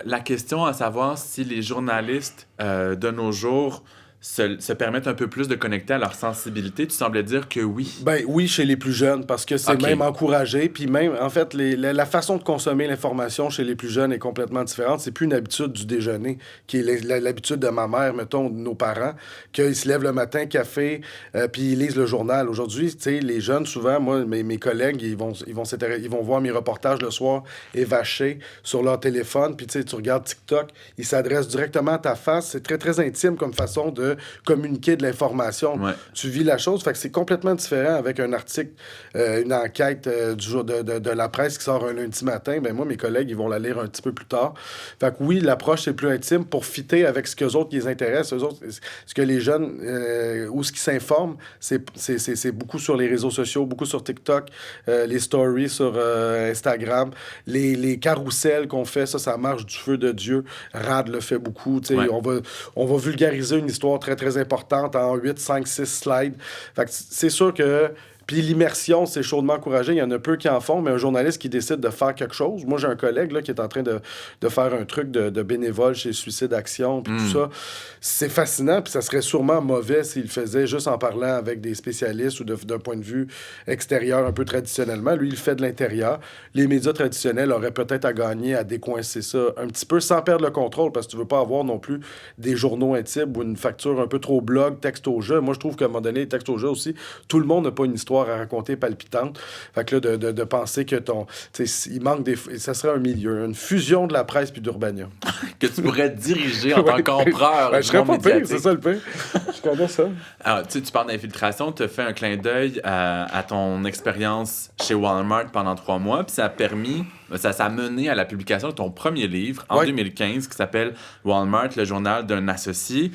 la question à savoir si les journalistes de nos jours se permettent un peu plus de connecter à leur sensibilité, tu semblais dire que oui. Ben oui, chez les plus jeunes, parce que c'est Ok. même encouragé. Puis même, en fait, la façon de consommer l'information chez les plus jeunes est complètement différente. C'est plus une habitude du déjeuner, qui est l'habitude de ma mère, mettons, de nos parents, qu'ils se lèvent le matin, café, puis ils lisent le journal. Aujourd'hui, tu sais, les jeunes, souvent, moi, mes collègues, ils vont voir mes reportages le soir évachés sur leur téléphone. Puis tu sais, tu regardes TikTok, ils s'adressent directement à ta face. C'est très, très intime comme façon de communiquer de l'information. Ouais. Tu vis la chose, fait que c'est complètement différent avec un article, une enquête du jour de la presse qui sort un lundi matin. Ben moi, mes collègues, ils vont la lire un petit peu plus tard. Fait que oui, l'approche est plus intime pour fitter avec ce que les autres qui les intéresse. Eux autres, ce que les jeunes, ou ce qui s'informent, c'est beaucoup sur les réseaux sociaux, beaucoup sur TikTok, les stories sur Instagram, les carousels qu'on fait, ça marche du feu de Dieu. Rad le fait beaucoup. Tu sais, Ouais. on va vulgariser une histoire très, très importante en 8, 5, 6 slides. Fait que c'est sûr que... Puis l'immersion, c'est chaudement encouragé. Il y en a peu qui en font, mais un journaliste qui décide de faire quelque chose. Moi, j'ai un collègue là, qui est en train de faire un truc de bénévole chez Suicide Action, puis tout ça. C'est fascinant, puis ça serait sûrement mauvais s'il le faisait juste en parlant avec des spécialistes ou d'un point de vue extérieur, un peu traditionnellement. Lui, il le fait de l'intérieur. Les médias traditionnels auraient peut-être à gagner à décoincer ça un petit peu sans perdre le contrôle, parce que tu veux pas avoir non plus des journaux intimes ou une facture un peu trop blog, texte au jeu. Moi, je trouve qu'à un moment donné, texte au jeu aussi, tout le monde n'a pas une histoire à raconter palpitante. Fait que là, de penser que il manque des... Ça serait un milieu, une fusion de la presse puis d'Urbania. Que tu pourrais diriger en tant qu'empereur. Ben, du je serais monde pas pire, médiatique. c'est ça le pire. Je connais ça. Alors, tu sais, tu parles d'infiltration, tu as fait un clin d'œil à ton expérience chez Walmart pendant 3 mois, puis ça a mené à la publication de ton premier livre en Ouais. 2015 qui s'appelle Walmart, le journal d'un associé.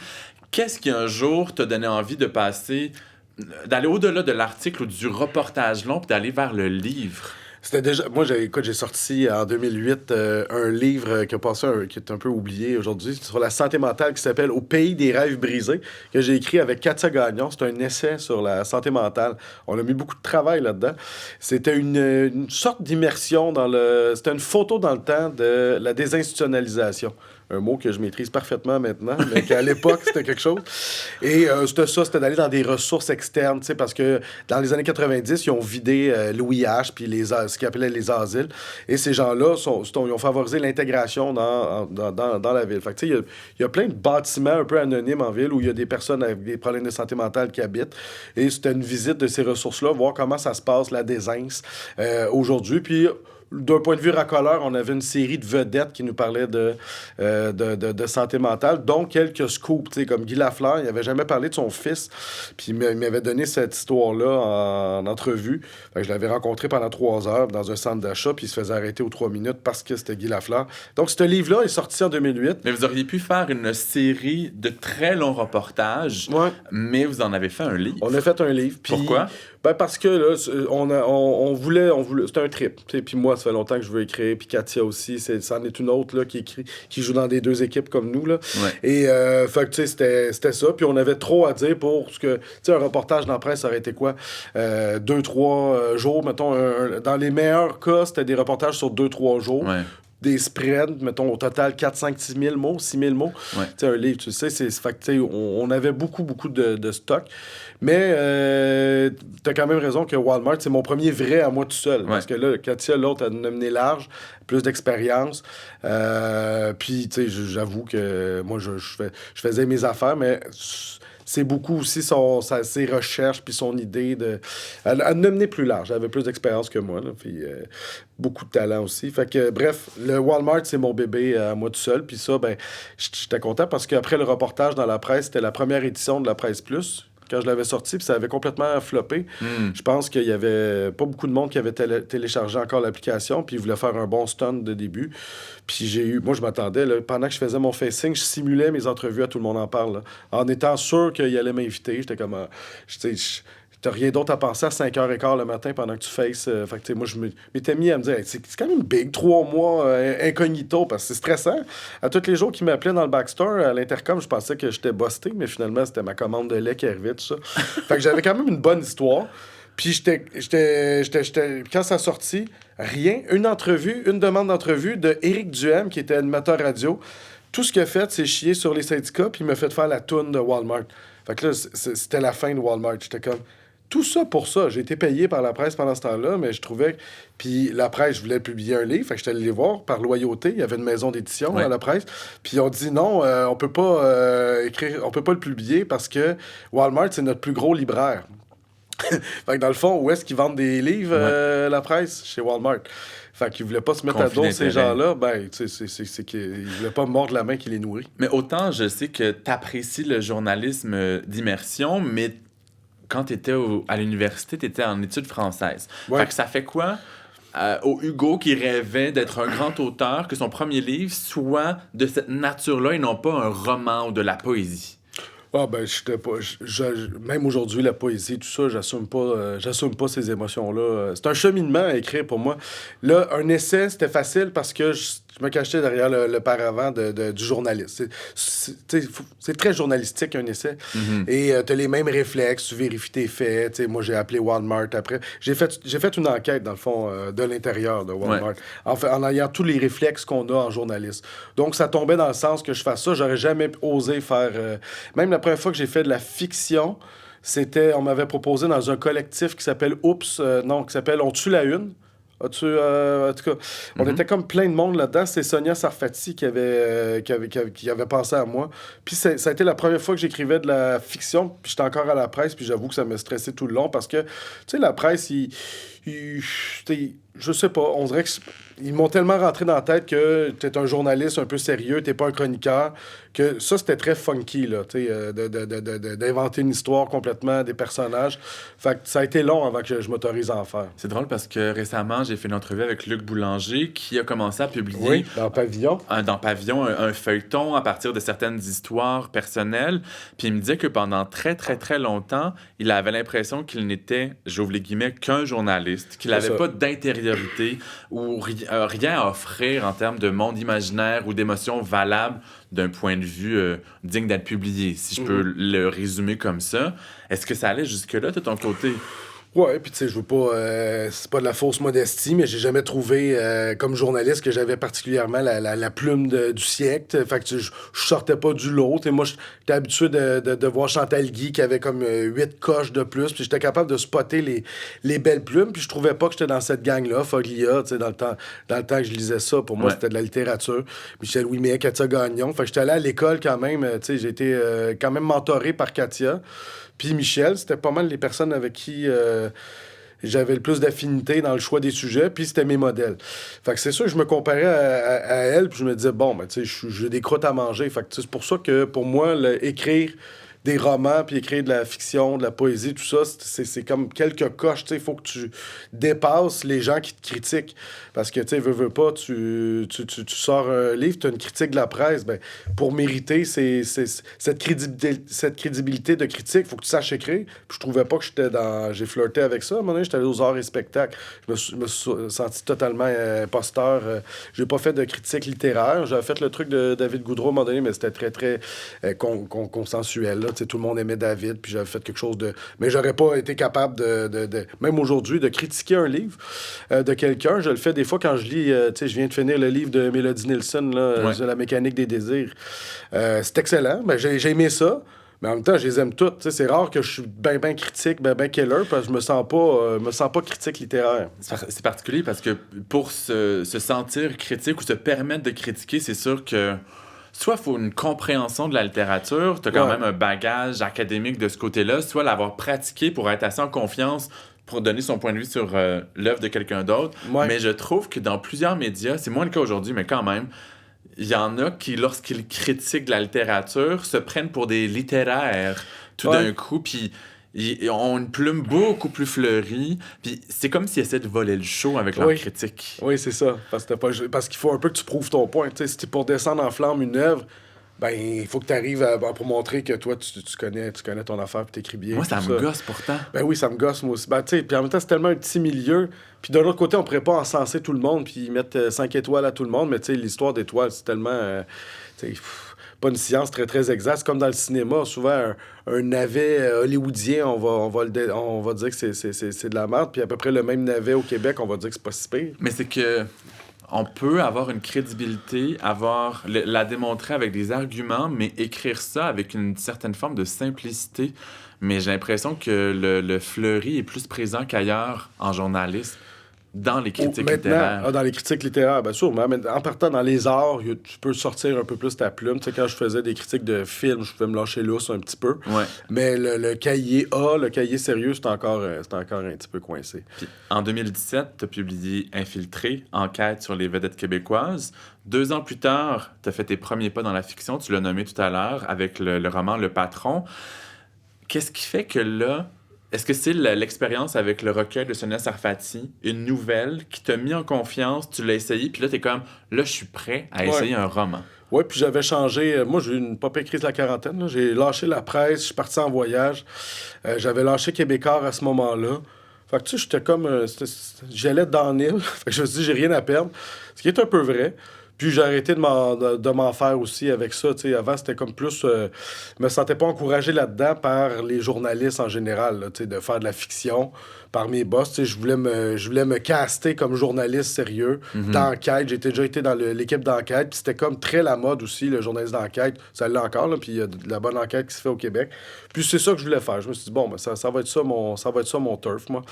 Qu'est-ce qui un jour t'a donné envie d'aller au-delà de l'article ou du reportage long puis d'aller vers le livre? C'était déjà. Moi, j'ai sorti en 2008 un livre qui a passé qui est un peu oublié aujourd'hui sur la santé mentale qui s'appelle Au pays des rêves brisés, que j'ai écrit avec Katia Gagnon. C'est un essai sur la santé mentale. On a mis beaucoup de travail là-dedans. C'était une sorte d'immersion dans le. C'était une photo dans le temps de la désinstitutionnalisation. Un mot que je maîtrise parfaitement maintenant, mais qu'à l'époque, c'était quelque chose. Et c'était d'aller dans des ressources externes, tu sais, parce que dans les années 90, ils ont vidé Louis H. puis ce qu'ils appelaient les asiles. Et ces gens-là, ils ont favorisé l'intégration dans la ville. Fait que, tu sais, il y a plein de bâtiments un peu anonymes en ville où il y a des personnes avec des problèmes de santé mentale qui habitent. Et c'était une visite de ces ressources-là, voir comment ça se passe, la désince, aujourd'hui. Puis d'un point de vue racoleur, on avait une série de vedettes qui nous parlaient de santé mentale, dont quelques scoops, comme Guy Lafleur. Il n'avait jamais parlé de son fils, puis il m'avait donné cette histoire-là en entrevue. Fait que je l'avais rencontré pendant 3 heures dans un centre d'achat, puis il se faisait arrêter aux 3 minutes parce que c'était Guy Lafleur. Donc, ce livre-là est sorti en 2008. Mais vous auriez pu faire une série de très longs reportages, mais vous en avez fait un livre. On a fait un livre. Pourquoi? Ben parce que là, on voulait, c'était un trip. Puis moi, ça fait longtemps que je veux écrire. Puis Katia aussi, c'en est une autre là, qui joue dans des 2 équipes comme nous. Là. Ouais. Et fait que tu sais, c'était ça. Puis on avait trop à dire pour ce que, tu sais, un reportage dans la presse, ça aurait été quoi? 2-3 jours, mettons. Dans les meilleurs cas, c'était des reportages sur 2-3 jours. Ouais. Des spreads, mettons, au total 4, 5, 6 000 mots, 6 000 mots. Ouais. Tu sais, un livre, tu sais, fait que, tu sais, on avait beaucoup de stock. Mais t'as quand même raison que Walmart, c'est mon premier vrai à moi tout seul. Parce que là, Katia, l'autre, elle a mené large, plus d'expérience. Puis, tu sais, j'avoue que moi, je faisais mes affaires, mais c'est beaucoup aussi ses recherches puis son idée de... Elle a mené plus large. Elle avait plus d'expérience que moi. Là, puis beaucoup de talent aussi. Fait que, bref, le Walmart, c'est mon bébé à moi tout seul. Puis ça, ben, j'étais content parce qu'après le reportage dans la presse, c'était la première édition de la Presse Plus. Quand je l'avais sorti, puis ça avait complètement floppé. Je pense qu'il y avait pas beaucoup de monde qui avait téléchargé encore l'application, puis ils voulaient faire un bon stunt de début. Puis moi, je m'attendais, là, pendant que je faisais mon facing, je simulais mes entrevues à Tout le monde en parle, là, en étant sûr qu'il allait m'inviter. J'étais comme... T'as rien d'autre à penser à 5h15 le matin pendant que tu faces. Fait que, moi, je m'étais mis à me dire, hey, c'est quand même big, 3 mois incognito, parce que c'est stressant. À tous les jours qu'ils m'appelaient dans le backstore, à l'intercom, je pensais que j'étais busté, mais finalement, c'était ma commande de lait qui arrivait, tout ça. Fait que j'avais quand même une bonne histoire. Puis quand ça a sorti, rien. Une demande d'entrevue de Éric Duhem, qui était animateur radio. Tout ce qu'il a fait, c'est chier sur les syndicats, puis il m'a fait faire la toune de Walmart. Fait que là, c'était la fin de Walmart. J'étais comme... Tout ça pour ça. J'ai été payé par la presse pendant ce temps-là, mais je trouvais... Puis la presse, je voulais publier un livre, fait que j'étais allé les voir par loyauté. Il y avait une maison d'édition à la presse. Puis ils ont dit non, on peut pas écrire, on peut pas le publier parce que Walmart, c'est notre plus gros libraire. Fait que dans le fond, où est-ce qu'ils vendent des livres, la presse? Chez Walmart. Fait qu'ils voulaient pas se mettre à dos ces gens-là. Ben, tu sais, c'est qu'ils voulaient pas mordre la main qui les nourrit. Mais autant, je sais que t'apprécies le journalisme d'immersion, mais quand tu étais à l'université, tu étais en études françaises. Fait que ça fait quoi au Hugo qui rêvait d'être un grand auteur, que son premier livre soit de cette nature-là et non pas un roman ou de la poésie? Ah ben, même aujourd'hui, la poésie, tout ça, j'assume pas ces émotions-là. C'est un cheminement à écrire pour moi. Là, un essai, c'était facile parce que je me cachais derrière le paravent du journaliste. C'est très journalistique, un essai. Et t'as les mêmes réflexes, tu vérifies tes faits. T'sais, moi, j'ai appelé Walmart après. J'ai fait une enquête, dans le fond, de l'intérieur de Walmart, en ayant tous les réflexes qu'on a en journaliste. Donc, ça tombait dans le sens que je fasse ça. J'aurais jamais osé faire... Même la première fois que j'ai fait de la fiction, on m'avait proposé dans un collectif qui s'appelle qui s'appelle On tue la une. En tout cas, on était comme plein de monde là-dedans. C'est Sonia Sarfati qui avait pensé à moi. Puis ça a été la première fois que j'écrivais de la fiction. Puis j'étais encore à la presse. Puis j'avoue que ça me stressait tout le long parce que, tu sais, la presse, je sais pas, on dirait que ils m'ont tellement rentré dans la tête que t'es un journaliste un peu sérieux, t'es pas un chroniqueur, que ça, c'était très funky, là, tu sais, d'inventer une histoire complètement, des personnages. Fait que ça a été long avant que je m'autorise à en faire. C'est drôle parce que récemment, j'ai fait une entrevue avec Luc Boulanger qui a commencé à publier Oui, dans Pavillon. dans Pavillon un feuilleton à partir de certaines histoires personnelles. Puis il me disait que pendant très, très, très longtemps, il avait l'impression qu'il n'était, j'ouvre les guillemets, qu'un journaliste, qu'il C'est n'avait ça. pas d'intériorité ou rien à offrir en termes de monde imaginaire ou d'émotions valables d'un point de vue digne d'être publié, si je peux le résumer comme ça. Est-ce que ça allait jusque-là de ton côté? Ouais, puis tu sais, je veux pas. C'est pas de la fausse modestie, mais j'ai jamais trouvé, comme journaliste, que j'avais particulièrement la plume du siècle. Fait que je sortais pas du lot. Et moi, j'étais habitué de voir Chantal Guy qui avait comme 8 coches de plus. Puis j'étais capable de spotter les belles plumes. Puis je trouvais pas que j'étais dans cette gang-là, Foglia, tu sais, dans le temps que je lisais ça. Pour moi, Ouais. c'était de la littérature. Michel Ouimet, Katia Gagnon. Fait que j'étais allé à l'école quand même. Tu sais, j'ai été quand même mentoré par Katia. Puis Michel, c'était pas mal les personnes avec qui j'avais le plus d'affinité dans le choix des sujets, puis c'était mes modèles. Fait que c'est sûr que je me comparais à elle, puis je me disais, bon, ben, tu sais, j'ai des croûtes à manger. Fait que c'est pour ça que, pour moi, écrire des romans, puis écrire de la fiction, de la poésie, tout ça, c'est comme quelques coches, tu sais, il faut que tu dépasses les gens qui te critiquent. Parce que, tu sais, veux pas, tu sors un livre, tu as une critique de la presse, ben, pour mériter cette crédibilité de critique, il faut que tu saches écrire. Puis je trouvais pas que j'ai flirté avec ça. À un moment donné, j'étais allé aux arts et spectacles. Je me suis senti totalement imposteur. J'ai pas fait de critique littéraire. J'avais fait le truc de David Goudreau à un moment donné, mais c'était très, très consensuel, là. Tu sais, tout le monde aimait David, puis j'avais fait quelque chose de... Mais j'aurais pas été capable même aujourd'hui, de critiquer un livre de quelqu'un. Je le fais des fois quand je lis... tu sais, je viens de finir le livre de Mélodie Nielsen, là, Ouais. La mécanique des désirs. C'est excellent. Ben, j'ai aimé ça. Mais en même temps, je les aime toutes. Tu sais, c'est rare que je suis ben critique, ben killer, parce que je me sens pas critique littéraire. C'est particulier parce que pour se sentir critique ou se permettre de critiquer, c'est sûr que soit il faut une compréhension de la littérature, tu as quand Ouais. même un bagage académique de ce côté-là, soit l'avoir pratiqué pour être assez en confiance pour donner son point de vue sur l'œuvre de quelqu'un d'autre. Ouais. Mais je trouve que dans plusieurs médias, c'est moins le cas aujourd'hui, mais quand même, il y en a qui, lorsqu'ils critiquent la littérature, se prennent pour des littéraires tout Ouais. d'un coup, puis ils ont une plume beaucoup plus fleurie, puis c'est comme s'ils essaient de voler le show avec leur Oui. critique. Oui, c'est ça. Parce qu'il faut un peu que tu prouves ton point. Tu sais, si t'es pour descendre en flamme une œuvre, ben, il faut que tu arrives pour montrer que toi, tu connais ton affaire et t'écris bien. Moi, ça tout me gosse pourtant. Ben oui, ça me gosse, moi aussi. Ben, tu sais, puis en même temps, c'est tellement un petit milieu. Puis de l'autre côté, on pourrait pas encenser tout le monde puis mettre 5 étoiles à tout le monde. Mais tu sais, l'histoire d'étoiles, c'est tellement... tu sais, pas une science très, très exacte. C'est comme dans le cinéma. Souvent, un navet hollywoodien, on va dire que c'est de la merde. Puis à peu près le même navet au Québec, on va dire que c'est pas si pire. Mais c'est que on peut avoir une crédibilité, la démontrer avec des arguments, mais écrire ça avec une certaine forme de simplicité. Mais j'ai l'impression que le fleuri est plus présent qu'ailleurs en journalisme, dans les critiques littéraires. Dans les critiques littéraires, bien sûr. Mais en partant dans les arts, tu peux sortir un peu plus ta plume. Tu sais, quand je faisais des critiques de films, je pouvais me lâcher lousse un petit peu. Ouais. Mais le cahier A, le cahier sérieux, c'est encore un petit peu coincé. Puis, en 2017, tu as publié Infiltré, enquête sur les vedettes québécoises. 2 ans plus tard, tu as fait tes premiers pas dans la fiction, tu l'as nommé tout à l'heure, avec le roman Le Patron. Qu'est-ce qui fait que là, est-ce que c'est l'expérience avec le recueil de Sonia Sarfati, une nouvelle qui t'a mis en confiance, tu l'as essayé, puis là, t'es comme, là, je suis prêt à essayer un roman. Oui, puis j'avais changé. Moi, j'ai eu une pas pire crise de la quarantaine, là. J'ai lâché la presse, je suis parti en voyage. J'avais lâché Québécois à ce moment-là. Fait que tu sais, j'étais comme... j'allais downhill. Fait que je me suis dit, j'ai rien à perdre. Ce qui est un peu vrai. Puis j'ai arrêté de m'en faire aussi avec ça. Tu sais, avant, c'était comme plus... je me sentais pas encouragé là-dedans par les journalistes en général, là, tu sais, de faire de la fiction, par mes boss. Tu sais, je voulais me caster comme journaliste sérieux, d'enquête. J'ai déjà été dans l'équipe d'enquête. Puis c'était comme très la mode aussi, le journaliste d'enquête. Ça l'est encore, là, puis il y a de la bonne enquête qui se fait au Québec. Puis c'est ça que je voulais faire. Je me suis dit, bon, ben, ça va être ça mon turf, moi.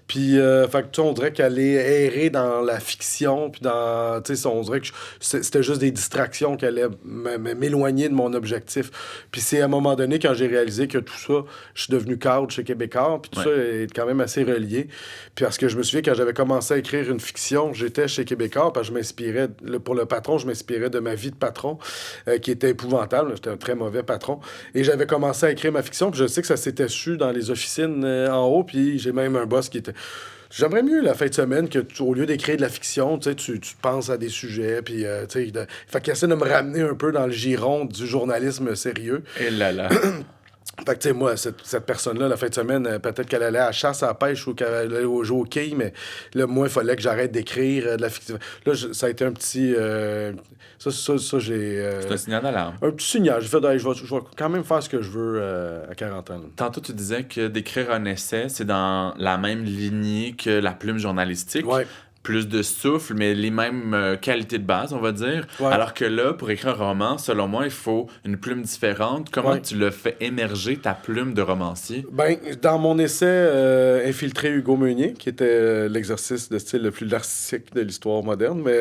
Puis, fait que, tu sais, on dirait qu'aller errer dans la fiction, puis dans... Tu sais, on dirait que c'était juste des distractions qui allaient m'éloigner de mon objectif. Puis c'est à un moment donné, quand j'ai réalisé que tout ça, je suis devenu cadre chez Québécois, puis tout ça est quand même assez relié. Puis parce que je me souviens, quand j'avais commencé à écrire une fiction, j'étais chez Québécois, parce que je m'inspirais, pour le patron, je m'inspirais de ma vie de patron, qui était épouvantable. J'étais un très mauvais patron. Et j'avais commencé à écrire ma fiction, puis je sais que ça s'était su dans les officines en haut, puis j'ai même un boss qui était... J'aimerais mieux la fin de semaine que au lieu d'écrire de la fiction, tu penses à des sujets, puis fait qu'il essaie de me ramener un peu dans le giron du journalisme sérieux. Et là là. Fait que, tu sais, moi, cette personne-là, la fin de semaine, peut-être qu'elle allait à la chasse, à la pêche ou qu'elle allait jouer au quai, mais là, moi, il fallait que j'arrête d'écrire de la fiction. Là, ça a été un petit... Ça, j'ai... C'est un signal d'alarme. Un petit signal. J'ai fait, je vais quand même faire ce que je veux à 40 ans. Tantôt, tu disais que d'écrire un essai, c'est dans la même lignée que la plume journalistique. Ouais. Plus de souffle, mais les mêmes qualités de base, on va dire. Ouais. Alors que là, pour écrire un roman, selon moi, il faut une plume différente. Comment tu l'as fait émerger, ta plume de romancier? Ben, dans mon essai Infiltrer Hugo Meunier, qui était l'exercice de style le plus narcissique de l'histoire moderne, mais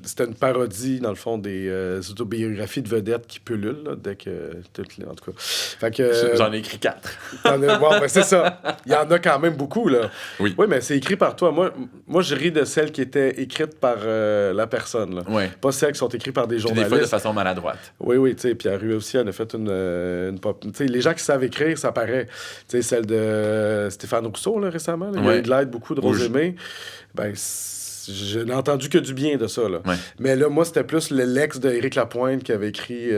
c'était une parodie, dans le fond, des autobiographies de vedettes qui pullulent, là, dès que... En tout cas. Fait que, J'en ai écrit 4. Bon, ben, c'est ça. Il y en a quand même beaucoup, là. Oui. Oui, mais c'est écrit par toi. Moi je ris de celles qui étaient écrites par la personne, là. Ouais. Pas celles qui sont écrites par des Puis journalistes. des fois de façon maladroite. Oui, tu sais, Pierre Rue aussi, elle a fait une pop... Tu sais, les gens qui savent écrire, ça paraît. Tu sais, celle de Stéphane Rousseau, là, récemment, là, il y a eu de l'aide beaucoup de Rosemée. Ben, je n'ai entendu que du bien de ça, là. Ouais. Mais là, moi, c'était plus l'ex d'Éric Lapointe qui avait écrit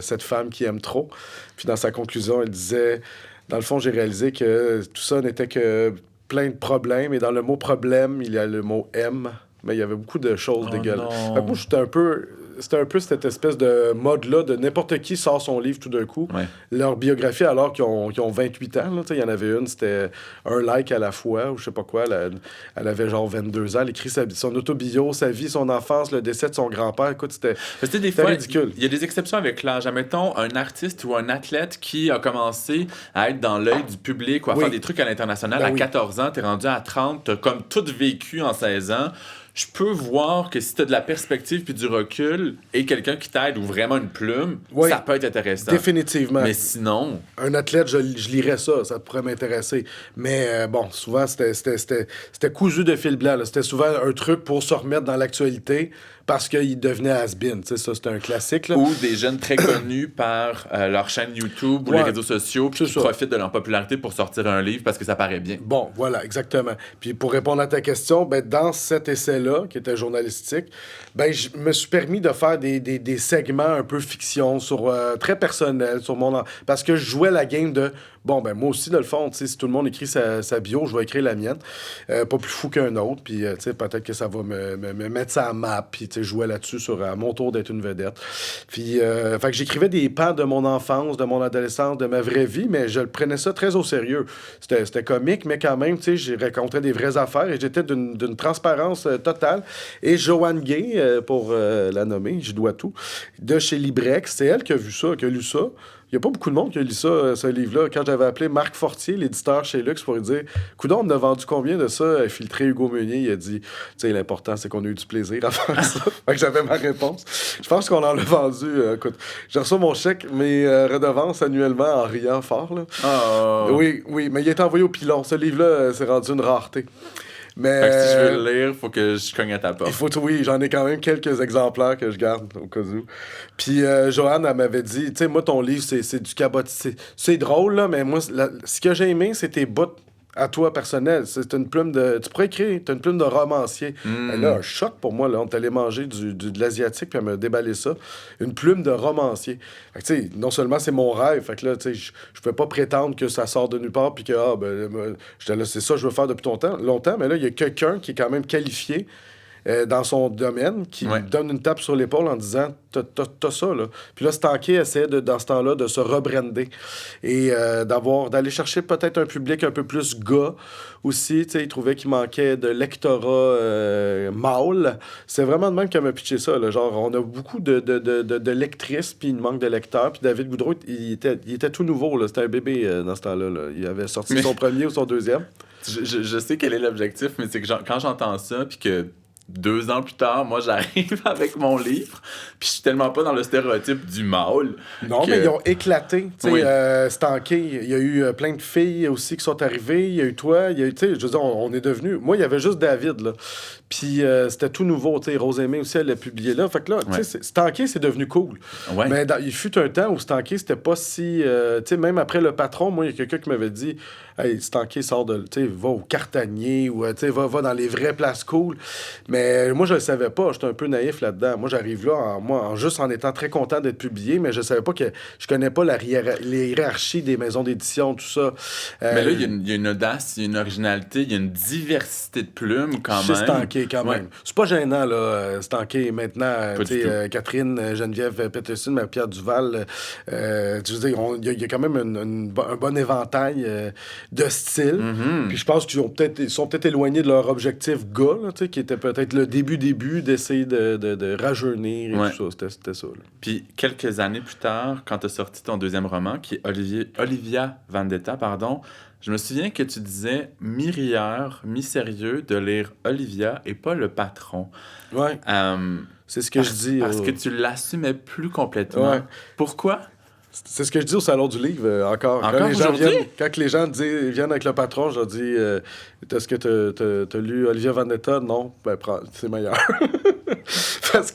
Cette femme qui aime trop. Puis dans sa conclusion, elle disait... Dans le fond, j'ai réalisé que tout ça n'était que plein de problèmes. Et dans le mot « problème », il y a le mot « aime ». Mais il y avait beaucoup de choses dégueulasses. Fait que moi, c'était un peu cette espèce de mode-là de n'importe qui sort son livre tout d'un coup. Ouais. Leur biographie, alors qu'ils ont 28 ans. Il y en avait une, c'était un like à la fois, ou je sais pas quoi. Elle avait genre 22 ans. Elle écrit son autobio, sa vie, son enfance, le décès de son grand-père. Écoute, c'était ridicule. Il y a des exceptions avec l'âge. Admettons, un artiste ou un athlète qui a commencé à être dans l'œil du public ou à faire des trucs à l'international à 14 ans, t'es rendu à 30, t'as comme tout vécu en 16 ans. Je peux voir que si tu as de la perspective puis du recul et quelqu'un qui t'aide ou vraiment une plume, ça peut être intéressant. Définitivement. Mais sinon... Un athlète, je lirais ça pourrait m'intéresser. Mais bon, souvent, c'était cousu de fil blanc. Là. C'était souvent un truc pour se remettre dans l'actualité parce qu'il devenait has-been. Ça, c'était un classique. Là. Ou des jeunes très connus par leur chaîne YouTube ou les réseaux sociaux puis qui profitent de leur popularité pour sortir un livre parce que ça paraît bien. Bon, voilà, exactement. Puis pour répondre à ta question, ben, dans cet essai-là, qui était journalistique, ben, je me suis permis de faire des segments un peu fiction, très personnels, sur mon... Parce que je jouais la game de... Bon, ben moi aussi, dans le fond, si tout le monde écrit sa bio, je vais écrire la mienne. Pas plus fou qu'un autre. Puis, peut-être que ça va me mettre ça à map. Puis, jouer là-dessus à mon tour d'être une vedette. Puis, fait que j'écrivais des pans de mon enfance, de mon adolescence, de ma vraie vie, mais je le prenais ça très au sérieux. C'était comique, mais quand même, j'ai raconté des vraies affaires et j'étais d'une transparence totale. Et Joanne Gay, pour la nommer, j'y dois tout, de chez Librex, c'est elle qui a vu ça, qui a lu ça. Il n'y a pas beaucoup de monde qui a lu ça, ce livre-là. Quand j'avais appelé Marc Fortier, l'éditeur chez Lux, pour lui dire « Coudon, on a vendu combien de ça? » Filtré Hugo Meunier, il a dit « Tu sais, l'important, c'est qu'on a eu du plaisir à faire ça. » Fait que j'avais ma réponse. Je pense qu'on en a vendu. Écoute, j'ai reçu mon chèque, mes redevances annuellement en riant fort. Là. Oh. Oui, mais il a été envoyé au pilon. Ce livre-là, c'est rendu une rareté. Mais, fait que si je veux le lire, il faut que je cogne à ta porte. Oui, j'en ai quand même quelques exemplaires que je garde au cas où. Puis Joanne, elle m'avait dit, tu sais, moi, ton livre, c'est du cabot. C'est drôle, là, mais moi, ce que j'ai aimé, c'est tes bouts à toi personnel. C'est une plume de... Tu pourrais écrire, t'as une plume de romancier. Et là, un choc pour moi, là, on est allé manger de l'asiatique, puis elle m'a déballé ça. Une plume de romancier. Fait que, tu sais, non seulement c'est mon rêve, fait que là, tu sais, je peux pas prétendre que ça sort de nulle part, puis que, là, c'est ça que je veux faire depuis longtemps, mais là, il y a quelqu'un qui est quand même qualifié dans son domaine, qui me donne une tape sur l'épaule en disant « T'as ça, là. » Puis là, Stanké essayait, dans ce temps-là, de se rebrander et d'aller chercher peut-être un public un peu plus gars aussi. Tu sais, il trouvait qu'il manquait de lectorat mâle. C'est vraiment de même qu'elle m'a pitché ça, là. Genre, on a beaucoup de lectrices, puis il manque de lecteurs. Puis David Goudreau, il était tout nouveau, là. C'était un bébé dans ce temps-là, là. Il avait sorti son premier ou son deuxième. Je sais quel est l'objectif, mais c'est que quand j'entends ça, puis que 2 ans plus tard, moi, j'arrive avec mon livre, puis je suis tellement pas dans le stéréotype du mâle. Non, mais ils ont éclaté. Tu sais, Oui. Stanké, il y a eu plein de filles aussi qui sont arrivées. Il y a eu toi. Il y a eu, tu sais, je veux dire, on est devenus. Moi, il y avait juste David, là. Puis c'était tout nouveau. Tu sais, Rose-Aimée aussi, elle l'a publié là. Fait que là, tu sais, Stanké, c'est devenu cool. Ouais. Mais il fut un temps où Stanké, c'était pas si. Tu sais, même après Le Patron, moi, il y a quelqu'un qui m'avait dit hey, Stanké sort de. Tu sais, va au Cartanier ou tu sais, va dans les vraies places cool. Mais moi, je le savais pas. J'étais un peu naïf là-dedans. Moi, j'arrive là, juste en étant très content d'être publié, mais je savais pas que. Je connais pas les hiérarchies des maisons d'édition, tout ça. Mais là, il y a une audace, il y a une originalité, il y a une diversité de plumes quand Chez même. Stanké, quand même. C'est pas gênant, là. Stanké, maintenant, Pas tu du sais, Catherine, Geneviève Peterson, Marie-Pierre Duval, je veux dire, il y a quand même un bon éventail de styles. Puis je pense qu'ils sont peut-être éloignés de leur objectif gars, là, tu sais, qui était peut-être le début d'essayer de rajeunir et tout ça. C'était ça, là. Puis quelques années plus tard, quand tu as sorti ton deuxième roman, qui est Olivia Vendetta, pardon, je me souviens que tu disais mi-rieur, mi-sérieux de lire Olivia et pas Le Patron. Ouais. C'est ce que je dis. Parce que tu l'assumais plus complètement. Ouais. Pourquoi? C'est ce que je dis au Salon du Livre, encore. Encore Quand les gens viennent avec Le Patron, je leur dis est-ce que t'as lu Olivia Vendetta? Non. Ben, c'est meilleur. parce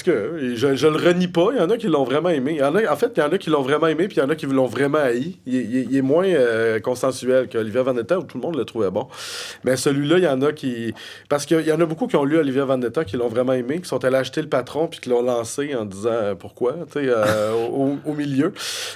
que je le renie pas. Il y en a qui l'ont vraiment aimé. Il y en a qui l'ont vraiment aimé, puis il y en a qui l'ont vraiment haï. Il est moins consensuel qu'Olivia Vendetta, où tout le monde le trouvait bon. Mais celui-là, il y en a qui... Parce qu'il y en a beaucoup qui ont lu Olivia Vendetta, qui l'ont vraiment aimé, qui sont allés acheter Le Patron, puis qui l'ont lancé en disant pourquoi, tu sais, au milieu.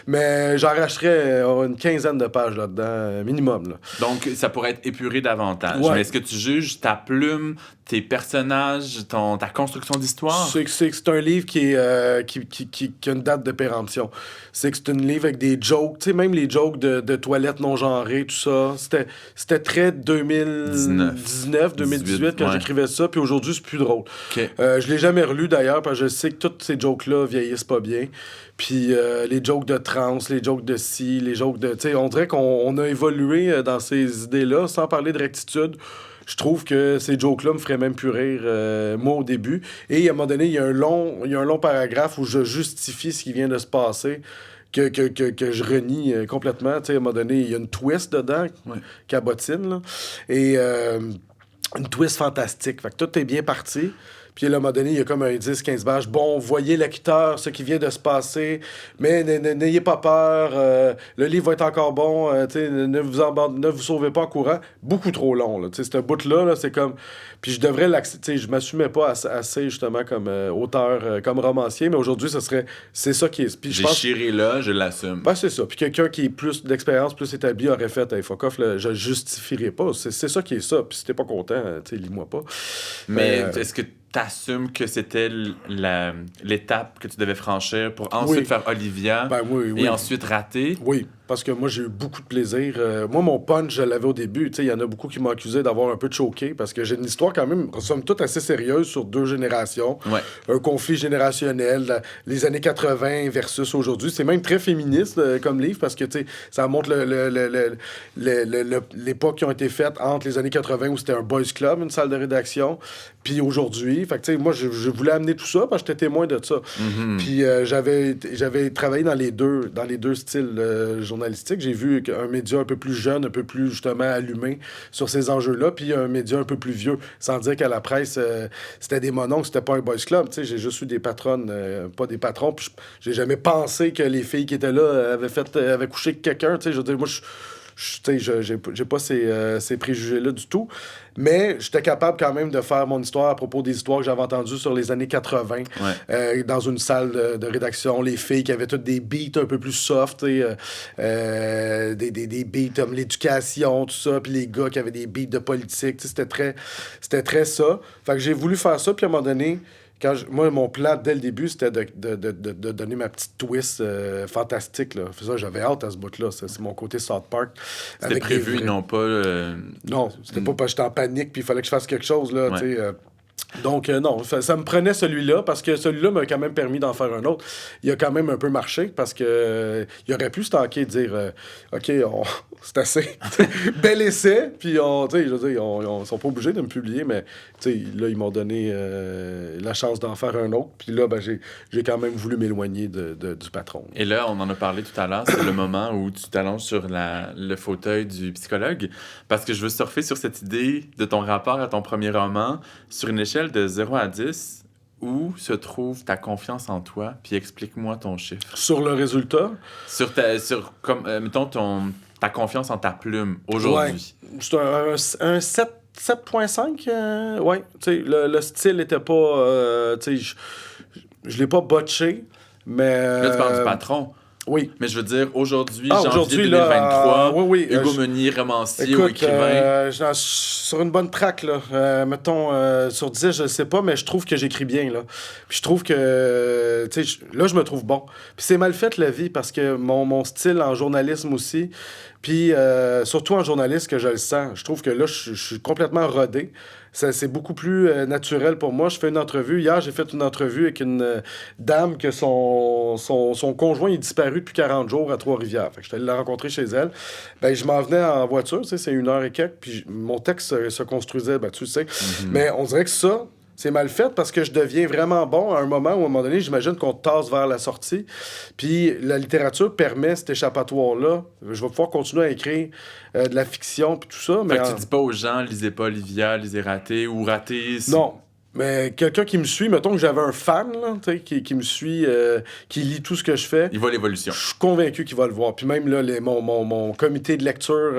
Mais j'arracherais une 15aine de pages là-dedans, minimum. Là. Donc, ça pourrait être épuré davantage. Ouais. Mais est-ce que tu juges ta plume, tes personnages, ta construction d'histoire? C'est un livre qui a une date de péremption. C'est que c'est un livre avec des jokes, tu sais, même les jokes de toilettes non genrées, tout ça. C'était très 2019, 2018 quand j'écrivais ça, puis aujourd'hui, c'est plus drôle. Okay. Je l'ai jamais relu d'ailleurs, parce que je sais que toutes ces jokes-là vieillissent pas bien. Puis les jokes de trans, les jokes de ci, les jokes de... Tu sais, on dirait qu'on a évolué dans ces idées-là, sans parler de rectitude. Je trouve que ces jokes-là me feraient même plus rire, moi, au début. Et à un moment donné, il y a un long paragraphe où je justifie ce qui vient de se passer, que je renie complètement. Tu sais, à un moment donné, il y a une twist dedans, cabotine, là. Et une twist fantastique. Fait que tout est bien parti. Puis là, à un moment donné, il y a comme un 10-15 pages. Bon, voyez lecteur, ce qui vient de se passer, mais n'ayez pas peur. Le livre va être encore bon. Ne vous sauvez pas en courant. Beaucoup trop long. Là. Ce bout-là, là, c'est comme... Puis je devrais l'accepter. Je m'assumais pas assez justement, comme auteur, comme romancier, mais aujourd'hui, c'est ça qui est... Puis J'ai chiré là, je l'assume. Ben, c'est ça. Puis quelqu'un qui est plus d'expérience, plus établi, aurait fait hey, fuck off, là, je le justifierai pas. C'est ça qui est ça. Puis si t'es pas content, lis-moi pas. Mais est-ce que t'assumes que c'était l'étape que tu devais franchir pour ensuite faire Olivia et ensuite rater? Oui, parce que moi, j'ai eu beaucoup de plaisir. Moi, mon punch, je l'avais au début. Il y en a beaucoup qui m'ont accusé d'avoir un peu choqué parce que j'ai une histoire quand même, somme toute, assez sérieuse sur 2 générations. Ouais. Un conflit générationnel, les années 80 versus aujourd'hui. C'est même très féministe comme livre parce que ça montre l'époque qui ont été faites entre les années 80 où c'était un boys club, une salle de rédaction, puis aujourd'hui. Fait que moi, je voulais amener tout ça parce que j'étais témoin de ça. Mm-hmm. Puis j'avais travaillé dans les deux styles journalistiques. J'ai vu un média un peu plus jeune, un peu plus justement allumé sur ces enjeux-là, puis un média un peu plus vieux, sans dire qu'à la presse, c'était des mononcles, c'était pas un boys club. J'ai juste eu des patronnes, pas des patrons, puis j'ai jamais pensé que les filles qui étaient là avaient couché avec quelqu'un. Je veux dire, moi, j'ai pas ces préjugés-là du tout. Mais j'étais capable quand même de faire mon histoire à propos des histoires que j'avais entendues sur les années 80 dans une salle de rédaction. Les filles qui avaient toutes des beats un peu plus soft, des beats comme l'éducation, tout ça, puis les gars qui avaient des beats de politique. C'était très ça. Fait que j'ai voulu faire ça, puis à un moment donné, moi, mon plan, dès le début, c'était de donner ma petite twist fantastique. Là. Ça, j'avais hâte à ce bout-là. C'est mon côté South Park. C'était prévu, non pas... Non, c'était pas parce que j'étais en panique puis il fallait que je fasse quelque chose. Là, Donc, non, ça me prenait celui-là parce que celui-là m'a quand même permis d'en faire un autre. Il a quand même un peu marché parce que il aurait pu se tanker et dire OK, c'est assez. Bel essai. Puis, je veux dire, ils sont pas obligés de me publier, mais là, ils m'ont donné la chance d'en faire un autre. Puis là, ben, j'ai quand même voulu m'éloigner du patron. Et là, on en a parlé tout à l'heure, c'est le moment où tu t'allonges sur le fauteuil du psychologue, parce que je veux surfer sur cette idée de ton rapport à ton premier roman sur une échelle de 0 à 10. Où se trouve ta confiance en toi? Puis explique-moi ton chiffre. Sur le résultat? Mettons, ta confiance en ta plume aujourd'hui. Ouais. C'est un 7.5. Ouais. Tu sais, le style était pas... tu sais, je l'ai pas botché, mais... Là, tu parles du patron. Oui. Mais je veux dire, aujourd'hui, aujourd'hui, 2023, oui, Hugo Meunier, romancier écoute, ou écrivain. Sur une bonne track, là. Mettons, sur 10, je sais pas, mais je trouve que j'écris bien, là. Puis je trouve que, tu sais, là, je me trouve bon. Puis c'est mal fait, la vie, parce que mon style en journalisme aussi, puis surtout en journaliste que je le sens, je trouve que là, je suis complètement rodé. C'est beaucoup plus naturel pour moi. Je fais une entrevue. Hier, j'ai fait une entrevue avec une dame que son conjoint est disparu depuis 40 jours à Trois-Rivières. Fait que je suis allé la rencontrer chez elle. Ben, je m'en venais en voiture, tu sais, c'est 1 heure et quelques, puis mon texte se construisait, ben, tu sais. Mais on dirait que ça, c'est mal fait parce que je deviens vraiment bon à un moment où, à un moment donné, j'imagine qu'on te tasse vers la sortie. Puis la littérature permet cet échappatoire-là. Je vais pouvoir continuer à écrire de la fiction puis tout ça. Fait que tu dis pas aux gens, lisez pas Olivia, lisez Raté ou Raté. Non. Mais quelqu'un qui me suit, mettons que j'avais un fan là, qui me suit, qui lit tout ce que je fais. Il voit l'évolution. Je suis convaincu qu'il va le voir. Puis même là, mon comité de lecture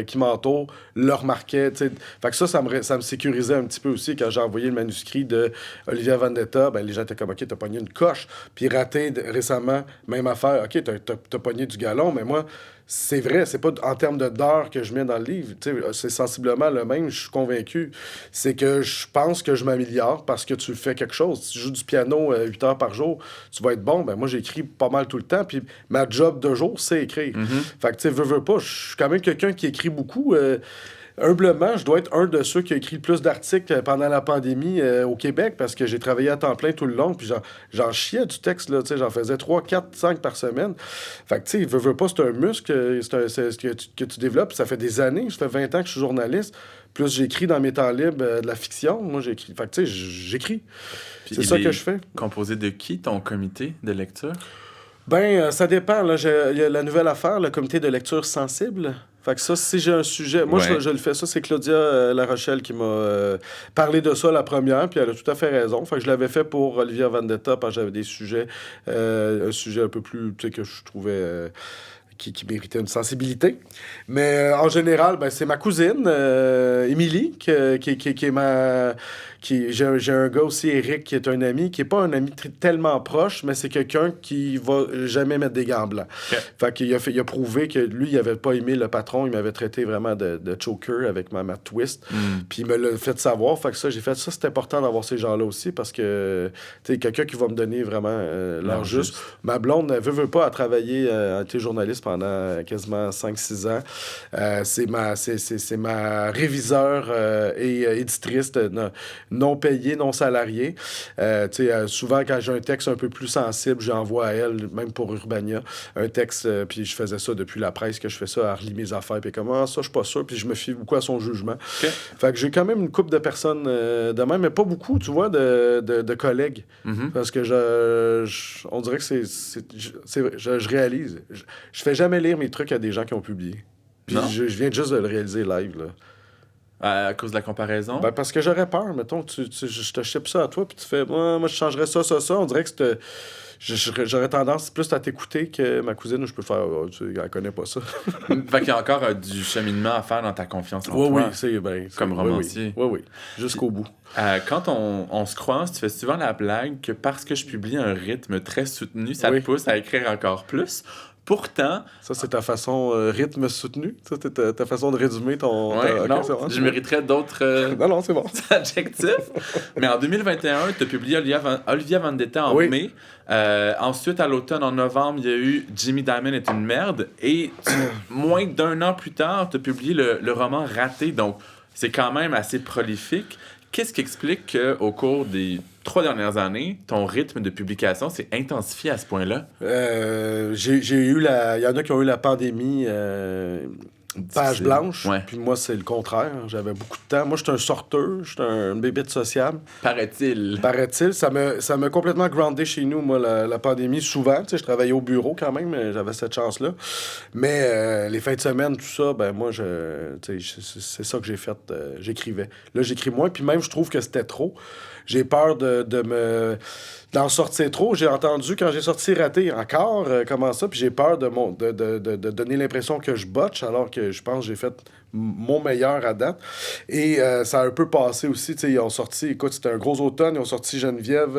qui m'entoure le remarquait. T'sais. Fait que ça me sécurisait un petit peu aussi quand j'ai envoyé le manuscrit de Olivia Vendetta. Ben, les gens étaient comme, OK, t'as pogné une coche. Puis Raté récemment, même affaire. OK, t'as pogné du galon, mais moi... C'est vrai, c'est pas en termes d'heures que je mets dans le livre. C'est sensiblement le même, je suis convaincu. C'est que je pense que je m'améliore parce que tu fais quelque chose. Si tu joues du piano 8 heures par jour, tu vas être bon. Ben moi, j'écris pas mal tout le temps. Puis ma job de jour, c'est écrire. Fait que, tu sais, veux pas, je suis quand même quelqu'un qui écrit beaucoup. Humblement, je dois être un de ceux qui a écrit le plus d'articles pendant la pandémie au Québec parce que j'ai travaillé à temps plein tout le long, puis j'en chiais du texte, là, j'en faisais 3, 4, 5 par semaine. Fait que, tu sais, veux pas, c'est un muscle que tu développes. Ça fait des années, ça fait 20 ans que je suis journaliste. Plus j'écris dans mes temps libres de la fiction. Moi, j'écris. Fait que, tu sais, j'écris. C'est ça que je fais. Composé de qui, ton comité de lecture? Ben, ça dépend. Là, il y a la nouvelle affaire, le comité de lecture sensible. Fait que ça, si j'ai un sujet... Moi, je le fais. Ça, c'est Claudia La Rochelle qui m'a parlé de ça la première, puis elle a tout à fait raison. Fait que je l'avais fait pour Olivia Vendetta, parce que j'avais des sujets... un sujet un peu plus... Tu sais, que je trouvais... Qui méritait une sensibilité. Mais en général, ben, c'est ma cousine, Émilie, qui est ma... J'ai un gars aussi, Eric, qui est un ami, qui n'est pas un ami tellement proche, mais c'est quelqu'un qui va jamais mettre des gants blancs. Okay. Fait qu'il il a prouvé que lui, il n'avait pas aimé le patron, il m'avait traité vraiment de choker avec ma twist. Puis il me l'a fait savoir. Fait que ça, j'ai fait ça, c'est important d'avoir ces gens-là aussi, parce que, tu sais, quelqu'un qui va me donner vraiment l'heure juste. Ma blonde, elle veut pas, à travailler, elle était journaliste pendant quasiment 5-6 ans. C'est ma réviseur et éditrice non payée, non salariée. Souvent, quand j'ai un texte un peu plus sensible, j'envoie à elle, même pour Urbania, un texte, puis je faisais ça depuis la presse, que je fais ça, à relis mes affaires, puis comme, ça, je suis pas sûr, puis je me fie beaucoup à son jugement. Okay. Fait que j'ai quand même une couple de personnes de même, mais pas beaucoup, tu vois, de collègues. Parce que on dirait que je réalise. Je fais jamais lire mes trucs à des gens qui ont publié. Puis je viens juste de le réaliser live, là. À cause de la comparaison? Ben parce que j'aurais peur, mettons, je te ship ça à toi, puis tu fais, moi, je changerais ça. On dirait que j'aurais tendance plus à t'écouter que ma cousine, où je peux faire, elle connaît pas ça. Fait qu'il y a encore du cheminement à faire dans ta confiance en toi. Oui, c'est comme romancier. Oui, jusqu'au bout. Quand on se croise, tu fais souvent la blague que parce que je publie un rythme très soutenu, ça te pousse à écrire encore plus. Pourtant... Ça, c'est ta façon rythme soutenu? Ça, c'est ta façon de résumer ton... je mériterais d'autres non, c'est bon. adjectifs. Mais en 2021, tu as publié Olivia Vendetta en mai. Ensuite, à l'automne, en novembre, il y a eu Jimmy Diamond est une merde. Et moins d'1 an plus tard, tu as publié le roman Raté. Donc, c'est quand même assez prolifique. Qu'est-ce qui explique qu'au cours des 3 dernières années, ton rythme de publication s'est intensifié à ce point-là? J'ai eu il y en a qui ont eu la pandémie page Difficile. blanche, Ouais. puis moi, c'est le contraire. J'avais beaucoup de temps. Moi, je suis un sorteur, je suis un bébé sociable. Paraît-il. Paraît-il, ça m'a complètement groundé chez nous, moi, la pandémie. Souvent, tu sais, je travaillais au bureau quand même, j'avais cette chance-là. Mais les fins de semaine, tout ça, ben moi, tu sais, c'est ça que j'ai fait. J'écrivais. Là, j'écris moins, puis même, je trouve que c'était trop. J'ai peur d'en sortir trop. J'ai entendu quand j'ai sorti Raté encore, comment ça, puis j'ai peur de donner l'impression que je botche, alors que je pense que j'ai fait mon meilleur à date. Et ça a un peu passé aussi. Tu sais, ils ont sorti, écoute, c'était un gros automne, ils ont sorti Geneviève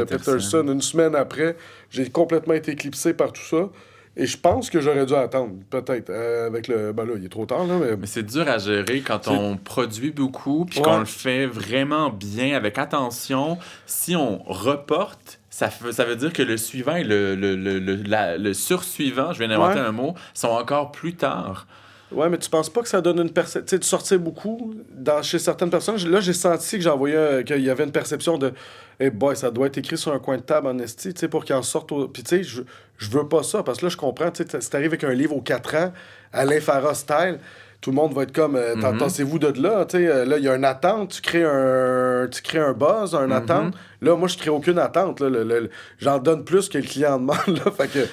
Peterson une semaine après. J'ai complètement été éclipsé par tout ça. Et je pense que j'aurais dû attendre, peut-être, avec le... Ben là, il est trop tard, là, mais... Mais c'est dur à gérer quand on produit beaucoup, puis Ouais. qu'on le fait vraiment bien, avec attention. Si on reporte, ça veut dire que le suivant et le sursuivant, je viens d'inventer Ouais. un mot, sont encore plus tard. Ouais, mais tu penses pas que ça donne une perception... Tu sais, tu sortais beaucoup chez certaines personnes. Là, j'ai senti que j'envoyais... qu'il y avait une perception de... Hey boy, ça doit être écrit sur un coin de table en esti, tu sais, pour qu'il en sorte... Puis tu sais, je veux pas ça, parce que là, je comprends, tu sais, si t'arrives avec un livre aux 4 ans, Alain Farah style, tout le monde va être comme... Tassez-vous de là, tu sais. Là, il y a une attente, tu crées un buzz, une attente. Là, moi, je crée aucune attente. Là, j'en donne plus que le client demande, là. Fait que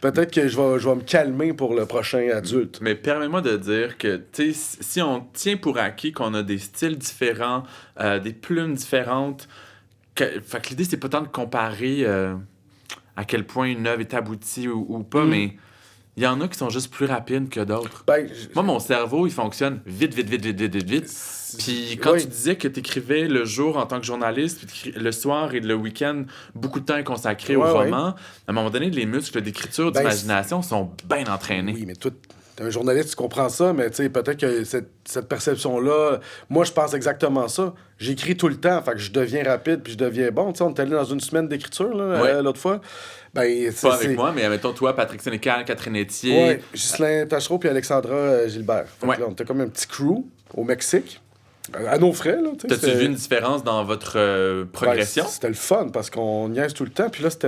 peut-être que je vais me calmer pour le prochain adulte. Mais permets-moi de dire que, tu sais, si on tient pour acquis qu'on a des styles différents, des plumes différentes, fait que l'idée, c'est pas tant de comparer à quel point une œuvre est aboutie ou pas, mais il y en a qui sont juste plus rapides que d'autres. Ben, Moi, mon cerveau, il fonctionne vite, vite, vite, vite, vite, vite, vite. Puis quand oui. tu disais que tu écrivais le jour en tant que journaliste, puis le soir et le week-end, beaucoup de temps est consacré au Ouais, ouais. roman, à un moment donné, les muscles d'écriture, Ben, d'imagination sont bien entraînés. Oui, mais toi, t'es un journaliste, tu comprends ça, mais tu sais, peut-être que cette perception-là, moi, je pense exactement ça. J'écris tout le temps, fait que je deviens rapide, puis je deviens bon. Tu sais, on est allé dans une semaine d'écriture, là, Ouais. l'autre fois. Ben, Pas avec moi, mais mettons toi, Patrick Sénécal, Catherine Etier. Ouais, Ghislain Tachereau puis Alexandra Gilbert. Fait que Ouais. là, on était comme un petit crew au Mexique, à nos frais, là. Tu sais, T'as-tu vu une différence dans votre progression? Ben, c'était le fun parce qu'on niaise tout le temps. Puis là, tu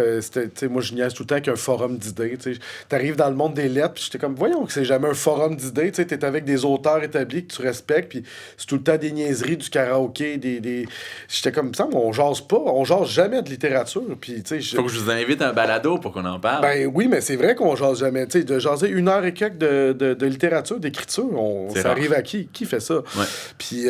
sais, moi, je niaise tout le temps avec un forum d'idées. Tu sais. T'arrives dans le monde des lettres, puis j'étais comme, voyons que c'est jamais un forum d'idées. Tu sais, t'es avec des auteurs établis que tu respectes, puis c'est tout le temps des niaiseries, du karaoké, J'étais comme ça, mais on jase jamais de littérature. Puis, tu sais, Faut que je vous invite à un balado pour qu'on en parle. ben oui, mais c'est vrai qu'on jase jamais. Tu sais, de jaser 1 heure et quelques de littérature, d'écriture, C'est ça rare. arrive à qui? Qui fait ça? Ouais. Puis,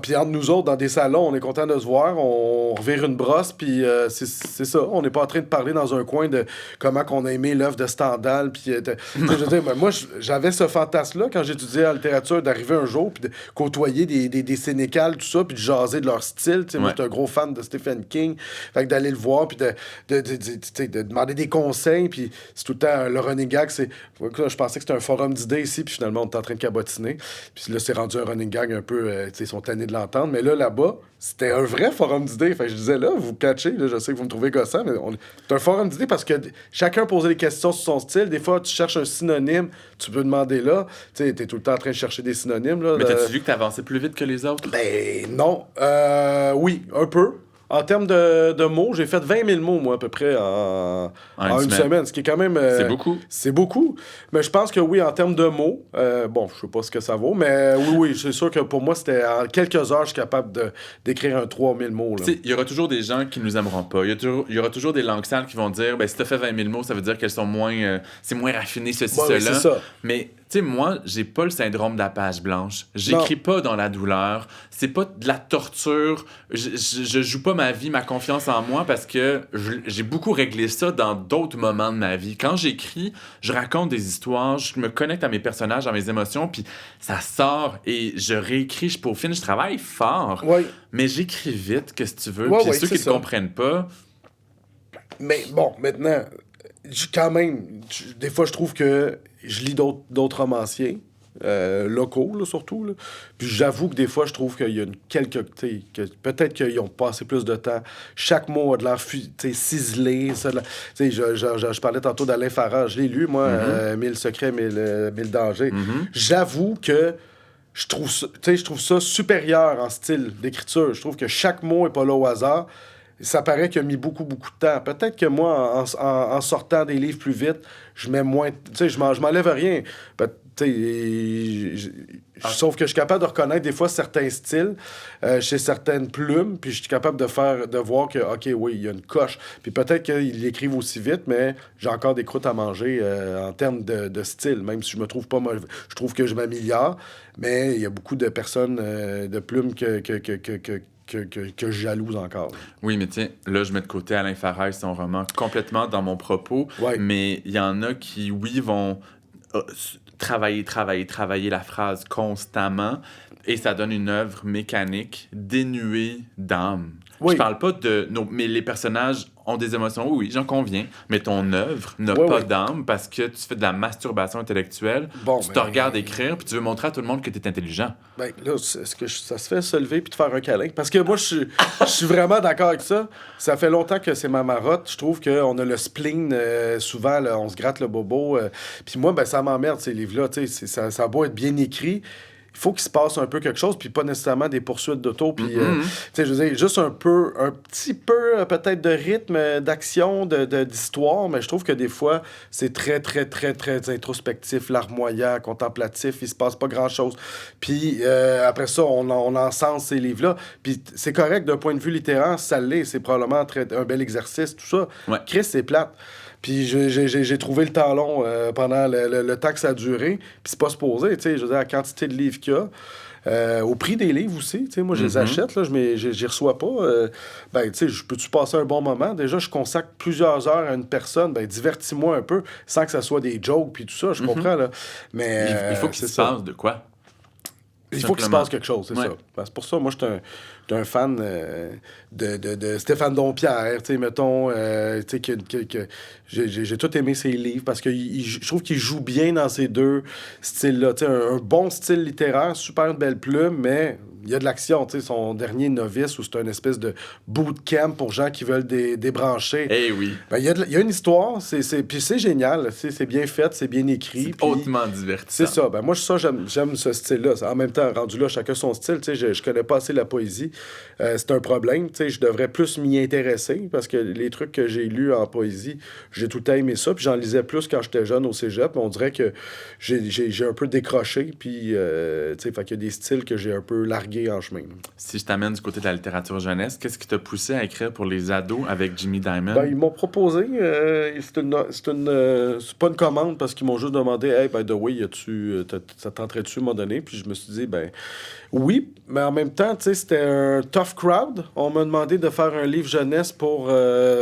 puis entre nous autres, dans des salons, on est content de se voir, on revire une brosse, puis c'est ça. On n'est pas en train de parler dans un coin de comment qu'on a aimé l'œuvre de Stendhal. Puis, tu sais, je veux dire, moi, j'avais ce fantasme-là quand j'étudiais en littérature, d'arriver un jour, puis de côtoyer des Sénécales, tout ça, puis de jaser de leur style. Tu sais, moi, Ouais. j'étais un gros fan de Stephen King. Fait que d'aller le voir, puis de demander des conseils, puis c'est tout le temps le running gag. Je pensais que c'était un forum d'idées ici, puis finalement, on était en train de cabotiner. Puis là, c'est rendu un running gag un peu, tu sais, ils sont tannés de l'entendre. Mais là-bas, c'était un vrai forum d'idées. Fait que je disais, là, vous catchez, là, je sais que vous me trouvez gossant, mais c'est un forum d'idées parce que chacun posait des questions sur son style. Des fois, tu cherches un synonyme, tu peux demander là. Tu sais, t'es tout le temps en train de chercher des synonymes, là. Mais t'as-tu vu que t'avançais plus vite que les autres? Ben non. Oui, un peu. En termes de mots, j'ai fait 20 000 mots, moi, à peu près, en une semaine. Ce qui est quand même... C'est beaucoup. C'est beaucoup. Mais je pense que oui, en termes de mots, bon, je sais pas ce que ça vaut, mais oui, c'est sûr que pour moi, c'était en quelques heures, je suis capable d'écrire un 3000 mots. Là. Tu sais, il y aura toujours des gens qui nous aimeront pas. Il y aura toujours des langues sales qui vont dire, ben si t'as fait 20 000 mots, ça veut dire qu'elles sont moins... c'est moins raffiné, ceci, Ouais, cela. c'est ça. Mais... Tu sais, moi, j'ai pas le syndrome de la page blanche. J'écris pas dans la douleur. C'est pas de la torture. Je joue pas ma vie, ma confiance en moi parce que j'ai beaucoup réglé ça dans d'autres moments de ma vie. Quand j'écris, je raconte des histoires, je me connecte à mes personnages, à mes émotions, puis ça sort et je réécris, je peaufine, je travaille fort. Ouais. Mais j'écris vite, qu'est-ce que tu veux. Ouais, Puis ouais, ceux c'est qui ne ça. comprennent pas... Mais bon, maintenant, quand même, des fois, je trouve que je lis d'autres romanciers, locaux, là, surtout. Là. Puis j'avoue que des fois, je trouve qu'il y a peut-être qu'ils ont passé plus de temps. Chaque mot a de l'air ciselé. Je parlais tantôt d'Alain Farah. Je l'ai lu, moi, 1000 secrets, 1000 dangers. J'avoue que je trouve ça supérieur en style d'écriture. Je trouve que chaque mot est pas là au hasard. Ça paraît qu'il a mis beaucoup, beaucoup de temps. Peut-être que moi, en sortant des livres plus vite, je mets moins... Tu sais, je m'enlève rien. Sauf que je suis capable de reconnaître des fois certains styles chez certaines plumes, puis je suis capable de voir que, OK, oui, il y a une coche. Puis peut-être qu'ils l'écrivent aussi vite, mais j'ai encore des croûtes à manger en termes de style, même si je me trouve pas mauvais. Je trouve que je m'améliore, mais il y a beaucoup de personnes de plumes que je jalouse encore. Oui, mais tiens, là, je mets de côté Alain Farès, son roman, complètement dans mon propos, Ouais. mais il y en a qui, oui, vont travailler la phrase constamment, et ça donne une œuvre mécanique dénuée d'âme. Oui. Je parle pas de... mais les personnages ont des émotions, oui, j'en conviens, mais ton œuvre n'a Ouais, pas ouais. d'âme parce que tu fais de la masturbation intellectuelle, Bon, tu te ben, regardes écrire, puis tu veux montrer à tout le monde que tu es intelligent. Ben là, est-ce que ça se fait se lever puis de faire un câlin? Parce que moi, je suis vraiment d'accord avec ça. Ça fait longtemps que c'est ma marotte. Je trouve qu'on a le spleen, souvent, là, on se gratte le bobo. Puis moi, ben ça m'emmerde, ces livres-là. Ça a beau être bien écrit. Il faut qu'il se passe un peu quelque chose, puis pas nécessairement des poursuites d'auto, puis, je veux dire, juste un petit peu, peut-être de rythme, d'action, d'histoire, mais je trouve que des fois, c'est très, très, très, très introspectif, larmoyant, contemplatif, il se passe pas grand-chose. Puis après ça, on encense ces livres-là, puis c'est correct d'un point de vue littéraire, ça l'est, c'est probablement un bel exercice, tout ça. Ouais. Chris, c'est plate. Puis j'ai trouvé le temps long pendant le temps que ça a duré. Puis c'est pas supposé, tu sais, je veux dire, la quantité de livres qu'il y a. Au prix des livres aussi, tu sais, moi, je les achète, là, j'y reçois pas. Ben, tu sais, peux-tu passer un bon moment? Déjà, je consacre plusieurs heures à une personne, ben, divertis-moi un peu, sans que ça soit des jokes, puis tout ça, je comprends, là. Mais Il faut qu'il se passe de quoi? Il faut qu'il se passe quelque chose, c'est ça. Ben, c'est pour ça, moi, je suis un fan de Stéphane Dompierre, tu sais, mettons, tu sais, que j'ai tout aimé ses livres parce que je trouve qu'il joue bien dans ces deux styles-là. Tu sais, un bon style littéraire, super belle plume, mais il y a de l'action, tu sais, son dernier Novice, où c'est une espèce de bootcamp pour gens qui veulent débrancher. Eh oui. Ben, il y a une histoire, puis c'est génial, c'est bien fait, c'est bien écrit. C'est hautement divertissant. C'est ça. Ben, moi, j'aime ce style-là. En même temps, rendu là, chacun son style. Tu sais, je connais pas assez la poésie. C'est un problème. Tu sais, je devrais plus m'y intéresser parce que les trucs que j'ai lus en poésie, j'ai tout le temps aimé ça. Puis j'en lisais plus quand j'étais jeune au cégep. Mais on dirait que j'ai un peu décroché. Puis, tu sais, fait qu'il y a des styles que j'ai un peu largués en chemin. Si je t'amène du côté de la littérature jeunesse, qu'est-ce qui t'a poussé à écrire pour les ados avec Jimmy Diamond? Ben, ils m'ont proposé. C'est pas une commande parce qu'ils m'ont juste demandé, hey, by the way, ça tenterait-tu à m'en donner? Puis je me suis dit, ben oui, mais en même temps, tu sais, c'était un tough crowd. On m'a demandé de faire un livre jeunesse pour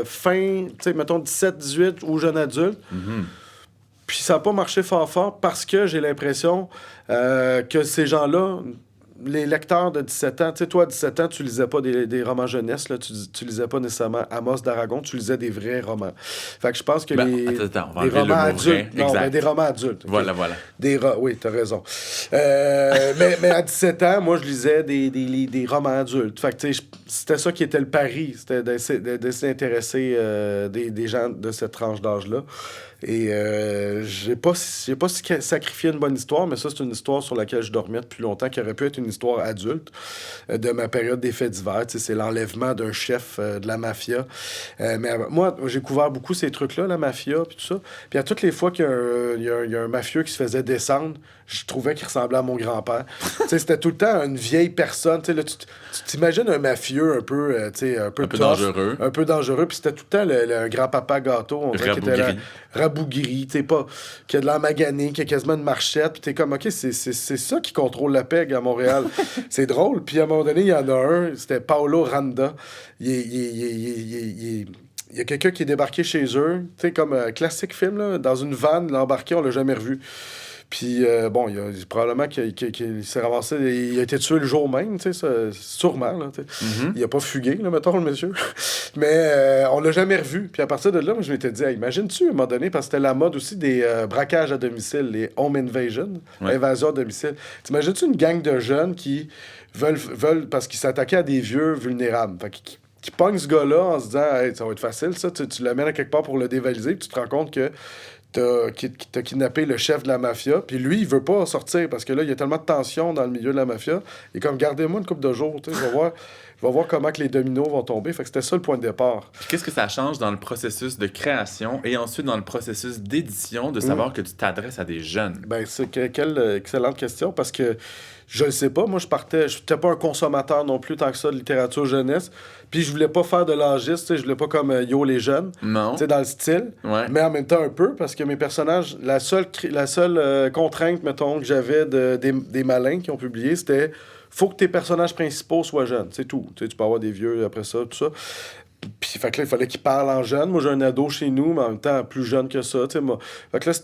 fin, tu sais, mettons 17-18 ou jeune adulte. Puis ça n'a pas marché fort parce que j'ai l'impression que ces gens-là, les lecteurs de 17 ans, tu sais, toi, à 17 ans, tu lisais pas des romans jeunesse, là, tu lisais pas nécessairement Amos d'Aragon, tu lisais des vrais romans. Fait que je pense que Attends, on va des enlever le romans mot adultes. vrai. Non, Exact. ben, des romans adultes. Okay. Voilà. Oui, t'as raison. Mais à 17 ans, moi, je lisais des romans adultes. Fait que, tu sais, c'était ça qui était le pari, c'était de s'intéresser des gens de cette tranche d'âge-là. Et j'ai pas sacrifié une bonne histoire, mais ça, c'est une histoire sur laquelle je dormais depuis longtemps, qui aurait pu être une histoire adulte de ma période des faits divers. Tu sais, c'est l'enlèvement d'un chef de la mafia. Mais moi, j'ai couvert beaucoup ces trucs-là, la mafia, puis tout ça. Puis à toutes les fois qu'il y a un mafieux qui se faisait descendre, je trouvais qu'il ressemblait à mon grand-père. Tu sais, c'était tout le temps une vieille personne. Tu sais, là, tu t'imagines un mafieux un peu, tu sais, un peu dangereux. Un peu dangereux. Puis c'était tout le temps un grand-papa gâteau. On dirait qu'il était là, rabougri, tu sais, pas, qui a de l'air magané, qui a quasiment une marchette. Puis t'es comme, OK, c'est ça qui contrôle la PEG à Montréal. C'est drôle. Puis à un moment donné, il y en a un, c'était Paolo Randa. Il y a quelqu'un qui est débarqué chez eux, tu sais, comme un classique film, là, dans une vanne, l'embarqué, on l'a jamais revu. Puis, bon, probablement qu'il s'est ramassé, il a été tué le jour même, tu sais, sûrement, là, tu sais. Il a pas fugué, là, mettons, le monsieur. Mais on l'a jamais revu. Puis à partir de là, moi, je m'étais dit, hey, imagines-tu, à un moment donné, parce que c'était la mode aussi des braquages à domicile, les home invasion, invasion à domicile. T'imagines-tu une gang de jeunes qui veulent parce qu'ils s'attaquaient à des vieux vulnérables. Fait qui pogne ce gars-là en se disant, hey, ça va être facile, ça, tu l'amènes à quelque part pour le dévaliser, puis tu te rends compte que qui t'a kidnappé le chef de la mafia. Puis lui, il veut pas sortir parce que là, il y a tellement de tension dans le milieu de la mafia. Il est comme, gardez-moi une couple de jours, tu sais, je vais voir comment que les dominos vont tomber. Fait que c'était ça le point de départ. Puis qu'est-ce que ça change dans le processus de création et ensuite dans le processus d'édition de savoir que tu t'adresses à des jeunes? Ben, quelle excellente question parce que je le sais pas. Moi, je n'étais pas un consommateur non plus tant que ça de littérature jeunesse. Puis je voulais pas faire de l'âgiste, tu sais, je voulais pas comme Yo les jeunes, Non. tu sais, dans le style. Ouais. Mais en même temps un peu parce que mes personnages, la seule contrainte, mettons, que j'avais des malins qui ont publié, c'était faut que tes personnages principaux soient jeunes. C'est tout. Tu sais, tu peux avoir des vieux après ça, tout ça. Puis, fait que là, il fallait qu'ils parlent en jeune. Moi, j'ai un ado chez nous, mais en même temps, plus jeune que ça. Tu sais, moi. Fait que là,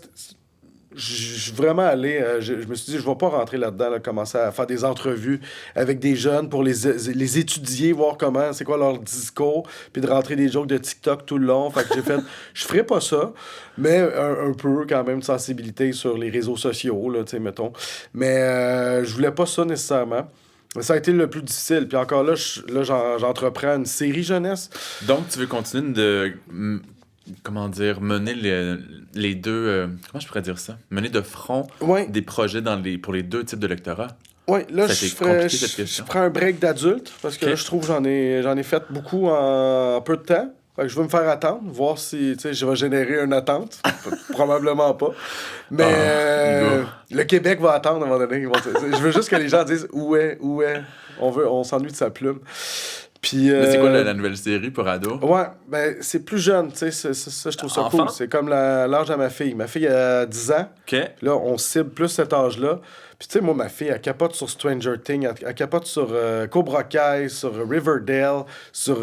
je suis vraiment allé. Je me suis dit, je vais pas rentrer là-dedans, là, commencer à faire des entrevues avec des jeunes pour les étudier, voir comment, c'est quoi leur discours, puis de rentrer des jokes de TikTok tout le long. Fait que j'ai fait, je ferai pas ça, mais un peu quand même de sensibilité sur les réseaux sociaux, là, tu sais, mettons. Mais je voulais pas ça nécessairement. Ça a été le plus difficile. Puis encore là, j'entreprends une série jeunesse. Donc, tu veux continuer de... comment dire, mener les deux... comment je pourrais dire ça? Mener de front des projets pour les deux types de lectorat. Oui, là, compliqué, cette je question. prends un break d'adulte parce que là, je trouve que j'en ai fait beaucoup en peu de temps. Fait que je veux me faire attendre, voir si je vais générer une attente. Probablement pas. Mais le Québec va attendre à un moment donné. Je veux juste que les gens disent où est. On s'ennuie de sa plume. Puis, mais c'est quoi la nouvelle série pour ados? Ouais, ben c'est plus jeune, tu sais, ça je trouve ça cool. C'est comme l'âge à ma fille. Ma fille a 10 ans. OK. Là, on cible plus cet âge-là. Puis tu sais, moi, ma fille, elle capote sur Stranger Things, elle capote sur Cobra Kai, sur Riverdale, sur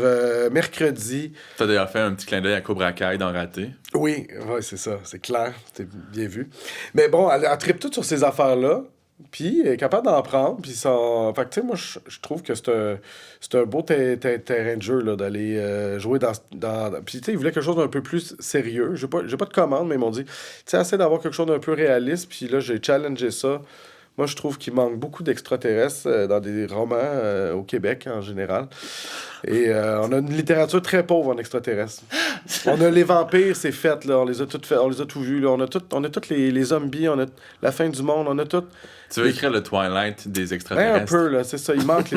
Mercredi. T'as d'ailleurs fait un petit clin d'œil à Cobra Kai dans Raté. Oui, ouais, c'est ça, c'est clair, c'est bien vu. Mais bon, elle trippe tout sur ces affaires-là. Puis, elle est capable d'en prendre. Puis, ça... Fait que, tu sais, moi, je trouve que c'est un beau terrain de jeu, là, d'aller jouer dans... Puis, tu sais, ils voulaient quelque chose d'un peu plus sérieux. J'ai pas de commande, mais ils m'ont dit, tu sais, essaie d'avoir quelque chose d'un peu réaliste. Puis là, j'ai challengé ça. Moi, je trouve qu'il manque beaucoup d'extraterrestres dans des romans au Québec, en général. Et on a une littérature très pauvre en extraterrestres. On a les vampires, c'est fait, là. On les a tous vus, là. On a tous les zombies, on a la fin du monde, on a tout... Tu veux écrire le Twilight des extraterrestres? Un peu, là, c'est ça. Il manque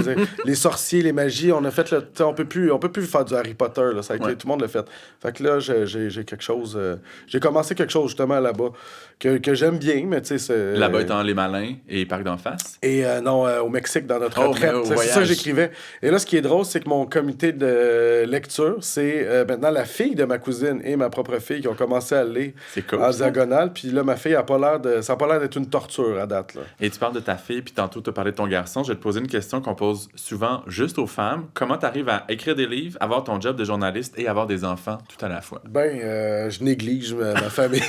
les sorciers, les magies. On a fait le... On peut plus faire du Harry Potter, là. Ça a été, tout le monde l'a fait. Fait que là, j'ai quelque chose... j'ai commencé quelque chose, justement, là-bas, que j'aime bien, mais tu sais, c'est... Là-bas étant Les Malins et Parc d'en face? Et non, au Mexique, dans notre retraite. C'est ça que j'écrivais. Et là, ce qui est drôle, c'est que mon comité de lecture, c'est maintenant la fille de ma cousine et ma propre fille qui ont commencé à lire en diagonale. Puis là, ma fille a pas l'air ça n'a pas l'air d'être une torture à date, là. Et tu parles de ta fille, puis tantôt tu as parlé de ton garçon. Je vais te poser une question qu'on pose souvent juste aux femmes. Comment tu arrives à écrire des livres, avoir ton job de journaliste et avoir des enfants tout à la fois? Je néglige ma famille.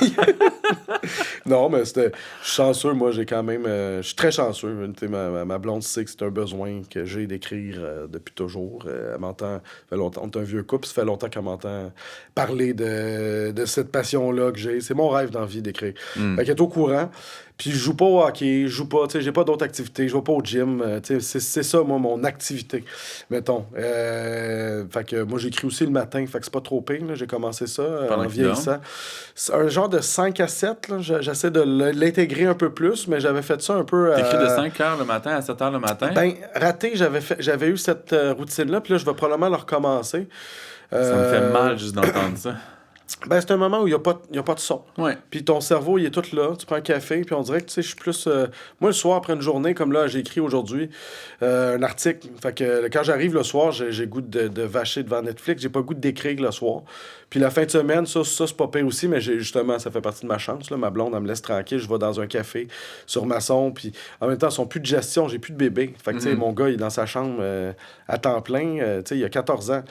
Non, mais je suis chanceux. Moi, j'ai quand même... je suis très chanceux. Ma blonde sait que c'est un besoin que j'ai d'écrire depuis toujours. Elle m'entend... Ça fait longtemps. On est un vieux couple. Ça fait longtemps qu'elle m'entend parler de cette passion-là que j'ai. C'est mon rêve d'envie d'écrire. Fait qu'elle est au courant. Puis je joue pas au hockey, j'ai pas d'autres activités, je vais pas au gym. C'est ça, moi, mon activité, mettons. Fait que moi, j'écris aussi le matin, fait que c'est pas trop pire, là. J'ai commencé ça en vieillissant. C'est un genre de 5 à 7, là. J'essaie de l'intégrer un peu plus, mais j'avais fait ça un peu... T'écris de 5 heures le matin à 7 heures le matin? Ben, raté, j'avais eu cette routine-là, puis là, je vais probablement le recommencer. Ça me fait mal juste d'entendre ça. Ben, c'est un moment où il n'y a pas de son. Ouais. Puis ton cerveau, il est tout là. Tu prends un café, puis on dirait que, tu sais, je suis plus... Moi, le soir, après une journée, comme là, j'ai écrit aujourd'hui un article. Fait que quand j'arrive le soir, j'ai goût de vacher devant Netflix. J'ai pas le goût d'écrire le soir. Puis la fin de semaine, ça c'est pas pire aussi, mais justement, ça fait partie de ma chance, là. Ma blonde, elle me laisse tranquille. Je vais dans un café sur Masson, puis en même temps, ils sont plus de gestion. J'ai plus de bébé. Fait que, tu sais, mon gars, il est dans sa chambre à temps plein. Tu sais, il a 14 ans.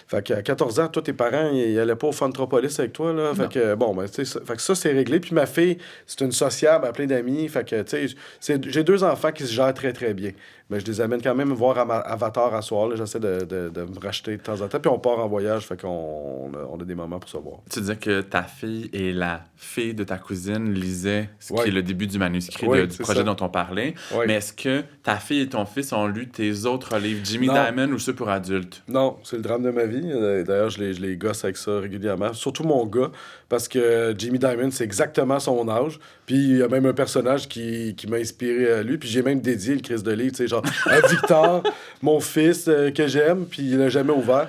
Fait qu'à 14 ans, toi, tes parents, ils allaient pas au Funtropolis avec toi, là. Fait que, bon, ben, tu sais, fait que ça, c'est réglé. Puis ma fille, c'est une sociable, appelée d'amis. Fait que, tu sais, j'ai 2 enfants qui se gèrent très, très bien. Mais je les amène quand même voir Avatar à soir. Là. J'essaie de me racheter de temps en temps. Puis on part en voyage, fait qu'on a des moments pour se voir. Tu disais que ta fille et la fille de ta cousine lisaient ce qui Ouais. est le début du manuscrit Ouais, du c'est projet ça. dont on parlait. Ouais. Mais est-ce que ta fille et ton fils ont lu tes autres livres, Jimmy Non. Diamond ou ceux pour adultes? Non, c'est le drame de ma vie. D'ailleurs, je les gosse avec ça régulièrement. Surtout mon gars, parce que Jamie Dimon, c'est exactement son âge. Puis il y a même un personnage qui m'a inspiré à lui. Puis j'ai même dédié le Christ de livre, tu sais, genre à Victor, mon fils que j'aime, puis il l'a jamais ouvert.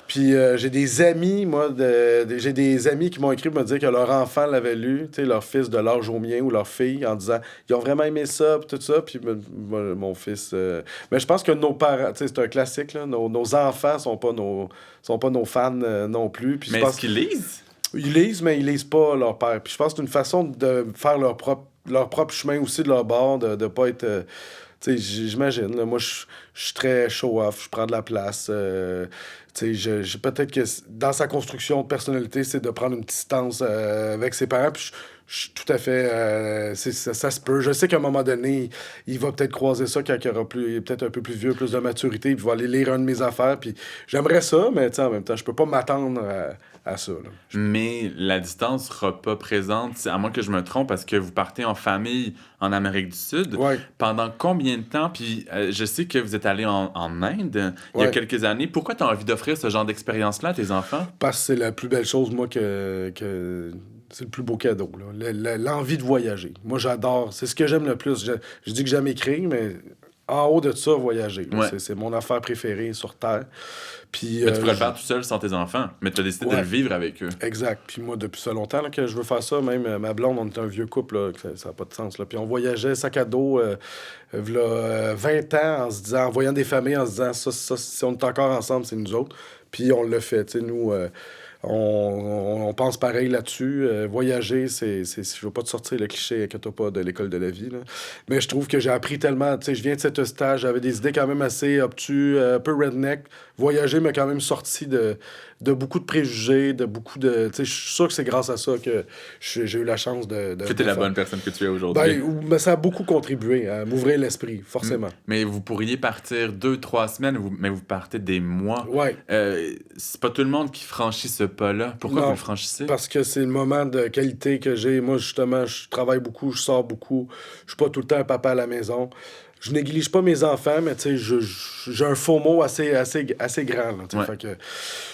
Puis j'ai des amis, moi, j'ai des amis qui m'ont écrit pour me dire que leur enfant l'avait lu, tu sais, leur fils de l'âge au mien ou leur fille, en disant ils ont vraiment aimé ça, puis tout ça. Puis mon fils. Mais je pense que nos parents, tu sais, c'est un classique, là, nos enfants sont pas nos fans non plus. Puis je Mais pense est-ce qu'ils lisent? ils lisent, mais ils lisent pas leur père. Puis je pense que c'est une façon de faire leur propre chemin aussi de leur bord, de pas être. Tu sais, j'imagine. Là, moi, je suis très show-off, je prends de la place. Tu sais, peut-être que dans sa construction de personnalité, c'est de prendre une distance avec ses parents. Puis je suis tout à fait. Ça se peut. Je sais qu'à un moment donné, il va peut-être croiser ça quand il aura peut-être un peu plus vieux, plus de maturité, puis il va aller lire un de mes affaires. Puis j'aimerais ça, mais tu sais, en même temps, je peux pas m'attendre à ça. Là. Mais la distance sera pas présente, à moins que je me trompe, parce que vous partez en famille en Amérique du Sud. Ouais. Pendant combien de temps? Puis je sais que vous êtes allé en Inde il y a Ouais. quelques années. Pourquoi tu as envie d'offrir ce genre d'expérience-là à tes enfants? Parce que c'est la plus belle chose, moi, que c'est le plus beau cadeau. Là. L'envie de voyager. Moi, j'adore. C'est ce que j'aime le plus. Je dis que j'aime écrire, mais en haut de ça, voyager. Là. Ouais. C'est mon affaire préférée sur Terre. Puis, Mais tu pourrais le faire tout seul sans tes enfants, mais tu as décidé de Ouais. le vivre avec eux. Exact. Puis moi, depuis ça longtemps là, que je veux faire ça, même ma blonde, on était un vieux couple, là, que ça n'a pas de sens. Là. Puis on voyageait sac à dos, v'là, 20 ans, en voyant des familles, en se disant, ça, si on est encore ensemble, c'est nous autres. Puis on le fait. Tu sais, nous, on pense pareil là-dessus. Voyager, je veux pas te sortir le cliché que t'as pas de l'école de la vie. Là. Mais je trouve que j'ai appris tellement. Tu sais, je viens de cet stage, j'avais des idées quand même assez obtus, un peu redneck. Voyager m'a quand même sorti de beaucoup de préjugés, de beaucoup de. Tu sais, je suis sûr que c'est grâce à ça que j'ai eu la chance de Que t'es la faire. bonne personne que tu es aujourd'hui. Ben, ça a beaucoup contribué à m'ouvrir l'esprit, forcément. Mais vous pourriez partir 2-3 semaines, mais vous partez des mois. Ouais. C'est pas tout le monde qui franchit ce pas-là. Pourquoi Non, vous le franchissez? Parce que c'est le moment de qualité que j'ai. Moi, justement, je travaille beaucoup, je sors beaucoup. Je suis pas tout le temps un papa à la maison. Je néglige pas mes enfants, mais tu sais, j'ai un faux mot assez grand. Là, tu sais. Ouais.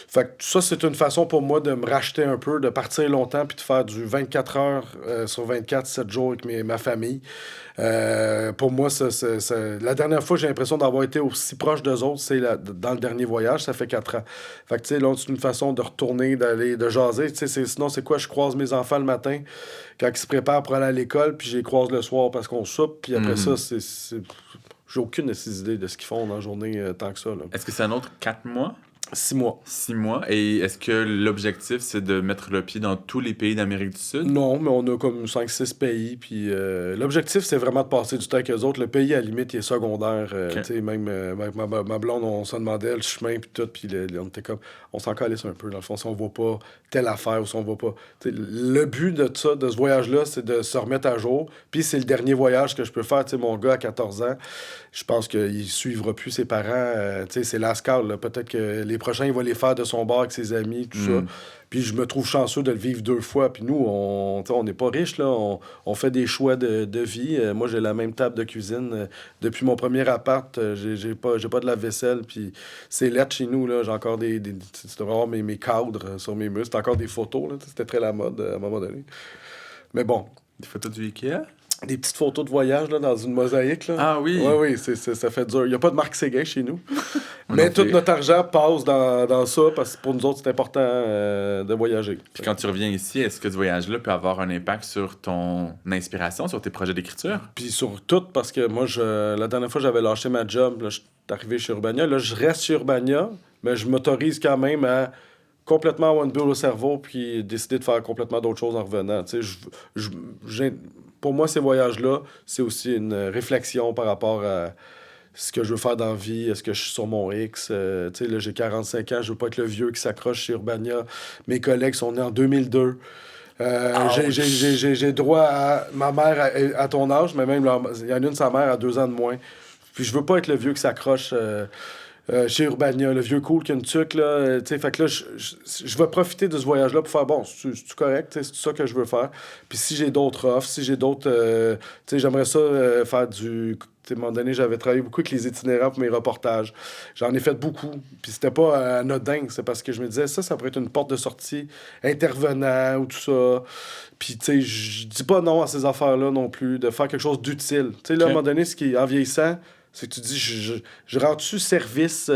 Fait que ça, c'est une façon pour moi de me racheter un peu, de partir longtemps puis de faire du 24 heures sur 24, 7 jours avec ma famille. Pour moi, la dernière fois, j'ai l'impression d'avoir été aussi proche d'eux autres, c'est dans le dernier voyage, ça fait 4 ans. Fait que, tu sais, là, c'est une façon de retourner, de jaser. Tu sais, sinon, c'est quoi? Je croise mes enfants le matin quand ils se préparent pour aller à l'école, puis je les croise le soir parce qu'on soupe, puis après ça, j'ai aucune de ces idées de ce qu'ils font dans la journée tant que ça. Là. Est-ce que c'est un autre 4 mois? 6 mois. 6 mois? Et est-ce que l'objectif, c'est de mettre le pied dans tous les pays d'Amérique du Sud? Non, mais on a comme 5-6 pays. Puis l'objectif, c'est vraiment de passer du temps avec eux autres. Le pays, à la limite, il est secondaire. Ok. Tu sais, même ma blonde, on se demandait le chemin, puis tout. Puis on était comme. On s'en calisse un peu, dans le fond, si on voit pas telle affaire ou si on voit pas. Tu sais, le but de ça, de ce voyage-là, c'est de se remettre à jour. Puis c'est le dernier voyage que je peux faire. Tu sais, mon gars, à 14 ans, je pense qu'il suivra plus ses parents. Tu sais, c'est l'ASCAL, là. Peut-être que les prochains, il va les faire de son bar avec ses amis, tout ça. Puis je me trouve chanceux de le vivre 2 fois. Puis nous, on n'est pas riches, là. On fait des choix de vie. Moi, j'ai la même table de cuisine. Depuis mon premier appart, j'ai pas de lave-vaisselle. Puis c'est lettre chez nous, là. J'ai encore tu devrais voir mes cadres sur mes murs. C'est encore des photos, là. C'était très la mode à un moment donné. Mais bon, Des photos du Ikea? des petites photos de voyage là, dans une mosaïque. Là. Ah oui? Oui, ça fait dur. Il n'y a pas de marque Séguin chez nous. Moi Mais non tout plus. notre argent passe dans ça parce que pour nous autres, c'est important de voyager. Puis quand tu reviens ici, est-ce que ce voyage-là peut avoir un impact sur ton inspiration, sur tes projets d'écriture? Puis sur tout, parce que moi, la dernière fois, j'avais lâché ma job. Là, je suis arrivé chez Urbania. Là, je reste chez Urbania, mais je m'autorise quand même à complètement avoir une bulle au cerveau puis décider de faire complètement d'autres choses en revenant. Tu sais, pour moi, ces voyages-là, c'est aussi une réflexion par rapport à ce que je veux faire dans la vie. Est-ce que je suis sur mon X? Tu sais, là, j'ai 45 ans, je veux pas être le vieux qui s'accroche chez Urbania. Mes collègues sont nés en 2002. J'ai droit à ma mère à ton âge, mais même il y en a une, sa mère, à 2 ans de moins. Puis je veux pas être le vieux qui s'accroche chez Urbania, le vieux cool qui a une tuque, là. Tu sais, fait que là, je vais profiter de ce voyage-là pour faire, bon, c'est correct, tu sais, c'est ça que je veux faire. Puis si j'ai d'autres offres, si j'ai d'autres... tu sais, j'aimerais ça faire du... Tu sais, à un moment donné, j'avais travaillé beaucoup avec les itinérants pour mes reportages. J'en ai fait beaucoup. Puis c'était pas anodin. C'est parce que je me disais, ça pourrait être une porte de sortie, intervenant ou tout ça. Puis, tu sais, je dis pas non à ces affaires-là non plus, de faire quelque chose d'utile. Tu sais, là, à un moment donné, ce qui est en vieillissant, c'est que tu dis, je rends-tu service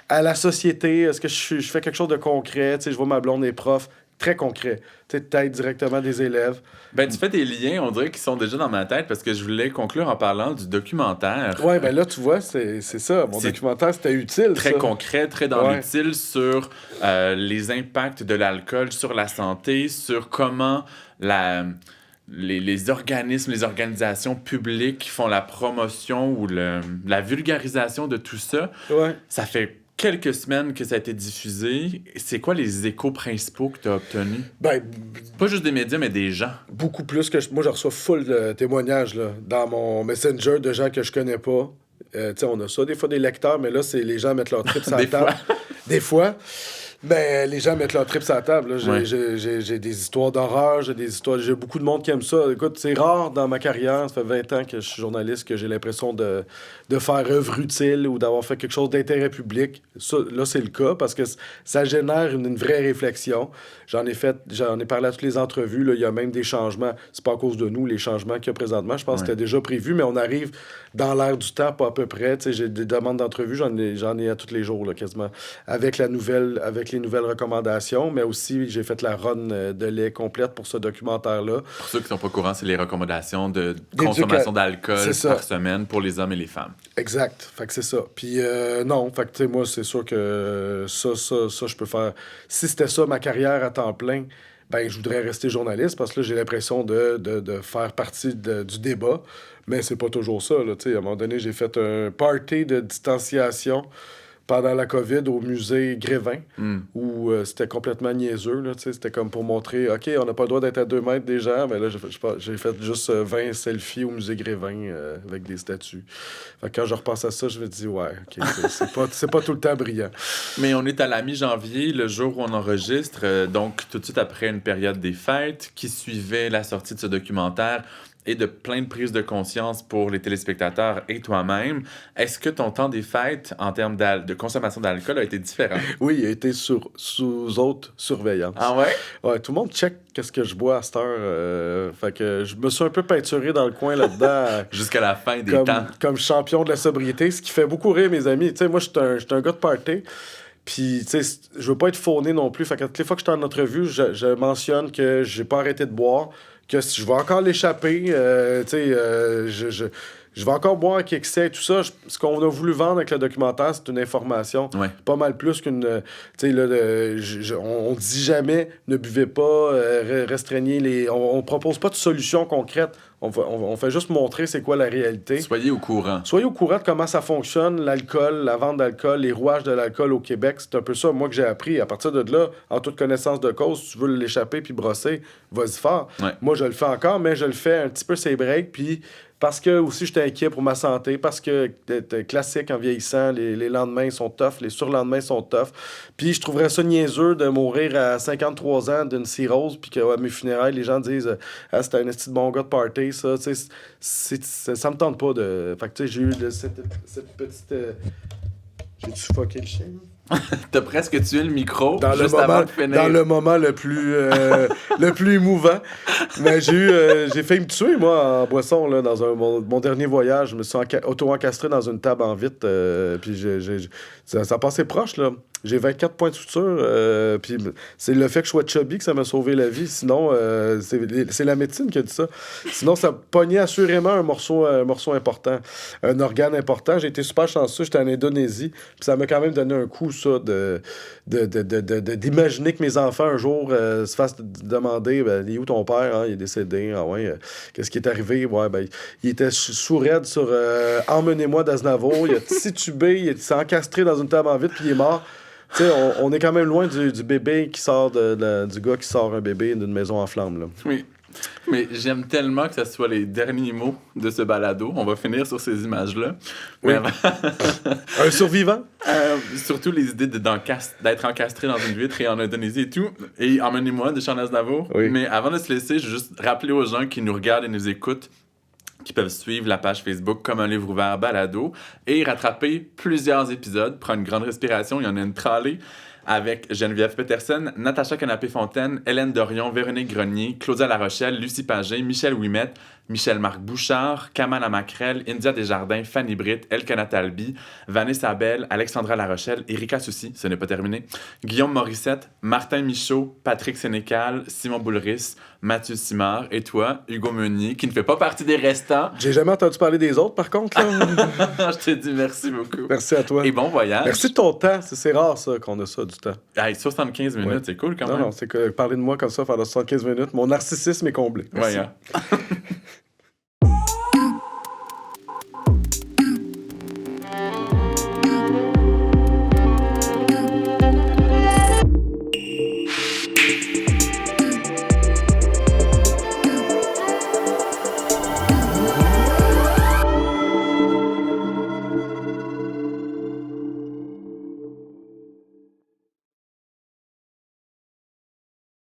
à la société? Est-ce que je fais quelque chose de concret? Tu sais, je vois ma blonde est prof. Très concret. Tu sais, t'aides directement des élèves. Ben, tu fais des liens, on dirait, qui sont déjà dans ma tête parce que je voulais conclure en parlant du documentaire. Ouais, ben là, tu vois, c'est ça. Mon documentaire, c'était utile. Très ça. concret, très dans l'utile sur les impacts de l'alcool sur la santé, sur comment les organismes, les organisations publiques font la promotion ou la vulgarisation de tout ça. Ouais. Ça fait quelques semaines que ça a été diffusé. C'est quoi les échos principaux que tu as obtenus? Ben, pas juste des médias, mais des gens. Beaucoup plus que... Moi, je reçois full de témoignages là, dans mon Messenger de gens que je connais pas. Tu sais, on a ça, des fois, des lecteurs, mais là, c'est les gens mettent leur trip sur la table. Des fois. Mais les gens mettent leur trip sur la table. Là. J'ai des histoires d'horreur, j'ai beaucoup de monde qui aime ça. Écoute, c'est rare dans ma carrière, ça fait 20 ans que je suis journaliste, que j'ai l'impression de faire œuvre utile ou d'avoir fait quelque chose d'intérêt public. Ça, là, c'est le cas parce que ça génère une vraie réflexion. J'en ai parlé à toutes les entrevues. Là. Il y a même des changements. C'est pas à cause de nous, les changements qu'il y a présentement. Je pense que c'était déjà prévu, mais on arrive dans l'air du temps, pas à peu près. T'sais, j'ai des demandes d'entrevues, j'en ai à tous les jours, là, quasiment. Avec les nouvelles recommandations, mais aussi j'ai fait la run de lait complète pour ce documentaire-là. Pour ceux qui sont pas au courant, c'est les recommandations de consommation d'alcool par semaine pour les hommes et les femmes. Exact. Fait que c'est ça. Puis non, fait que tu sais, moi, c'est sûr que ça, je peux faire... Si c'était ça, ma carrière à temps plein, ben je voudrais rester journaliste parce que là, j'ai l'impression de faire partie du débat. Mais c'est pas toujours ça, là. Tu sais, à un moment donné, j'ai fait un party de distanciation pendant la COVID au musée Grévin, où c'était complètement niaiseux. Là, c'était comme pour montrer, OK, on n'a pas le droit d'être à 2 mètres des gens, mais là, j'ai fait juste 20 selfies au musée Grévin avec des statues. Fait que quand je repense à ça, je me dis, ouais, OK, c'est pas tout le temps brillant. Mais on est à la mi-janvier, le jour où on enregistre, donc tout de suite après une période des fêtes qui suivait la sortie de ce documentaire et de plein de prises de conscience pour les téléspectateurs et toi-même. Est-ce que ton temps des fêtes, en termes de consommation d'alcool, a été différent? Oui, il a été sous haute surveillance. Ah ouais? Ouais, tout le monde check qu'est-ce que je bois à cette heure. Fait que je me suis un peu peinturé dans le coin là-dedans. Jusqu'à la fin des temps. Comme champion de la sobriété, ce qui fait beaucoup rire mes amis. Tu sais, moi, je suis un gars de party. Puis, tu sais, je veux pas être fauné non plus. Fait que toutes les fois que je suis en entrevue, je mentionne que j'ai pas arrêté de boire, que je vais encore l'échapper, tu sais, je vais encore boire avec excès et tout ça. Ce qu'on a voulu vendre avec le documentaire, c'est une information. Ouais. Pas mal plus qu'une... Tu sais, là, on dit jamais, ne buvez pas, restreignez les... On propose pas de solution concrète. On fait juste montrer c'est quoi la réalité. Soyez au courant. Soyez au courant de comment ça fonctionne, l'alcool, la vente d'alcool, les rouages de l'alcool au Québec. C'est un peu ça, moi, que j'ai appris. À partir de là, en toute connaissance de cause, si tu veux l'échapper puis brosser, vas-y fort. Ouais. Moi, je le fais encore, mais je le fais un petit peu ses breaks, puis... Parce que aussi, j'étais inquiet pour ma santé, parce que classique en vieillissant, les lendemains sont tough, les surlendemains sont tough. Puis je trouverais ça niaiseux de mourir à 53 ans d'une cirrhose, puis qu'à mes funérailles, les gens disent « Ah, c'était un esti de bon gars de party, ça. » Tu sais, ça me tente pas de... Fait que tu sais, j'ai eu cette petite... J'ai-tu fucké le chien, là? T'as presque tué le micro dans juste avant de finir. Dans le moment le plus émouvant. Mais j'ai failli me tuer, moi, en boisson, là, dans mon dernier voyage. Je me suis auto-encastré dans une table en vitre. Puis ça passait proche, là. J'ai 24 points de suture. Puis c'est le fait que je sois chubby que ça m'a sauvé la vie. Sinon, c'est la médecine qui a dit ça. Sinon, ça pognait assurément un morceau important, un organe important. J'ai été super chanceux. J'étais en Indonésie. Puis ça m'a quand même donné un coup, ça, d'imaginer que mes enfants, un jour, se fassent demander il est où ton père? Hein? Il est décédé. Ah ouais, qu'est-ce qui est arrivé? Ouais, il était sourd-raide sur Emmenez-moi d'Aznavour. Il a titubé, il s'est encastré dans une table en vitre, puis il est mort. Tu sais, on est quand même loin du bébé qui sort du gars qui sort un bébé d'une maison en flammes, là. Oui. Mais j'aime tellement que ce soit les derniers mots de ce balado. On va finir sur ces images-là. Mais Oui. Un survivant? surtout les idées d'être encastré dans une vitre et en Indonésie et tout. Et Emmenez-moi de Charles Aznavour. Oui. Mais avant de se laisser, je veux juste rappeler aux gens qui nous regardent et nous écoutent qui peuvent suivre la page Facebook Comme un livre ouvert balado et rattraper plusieurs épisodes. Prendre une grande respiration, il y en a une tralée avec Geneviève Peterson, Natacha Canapé-Fontaine, Hélène Dorion, Véronique Grenier, Claudia Larochelle, Lucie Pagé, Michel Ouimet, Michel-Marc Bouchard, Kamala Macrel, India Desjardins, Fanny Britt, Elkana Talbi, Vanessa Bell, Alexandra Larochelle, Erika Soucy, ce n'est pas terminé, Guillaume Morissette, Martin Michaud, Patrick Sénécal, Simon Boulris, Mathieu Simard et toi, Hugo Meunier, qui ne fait pas partie des restants. J'ai jamais entendu parler des autres, par contre. Là. Je te dis merci beaucoup. Merci à toi. Et bon voyage. Merci de ton temps. C'est rare, ça, qu'on a ça, du temps. Hey, 75 minutes, Ouais. c'est cool quand Non, même. non, c'est que parler de moi comme ça pendant 75 minutes, mon narcissisme est comblé. Merci. Ouais, hein.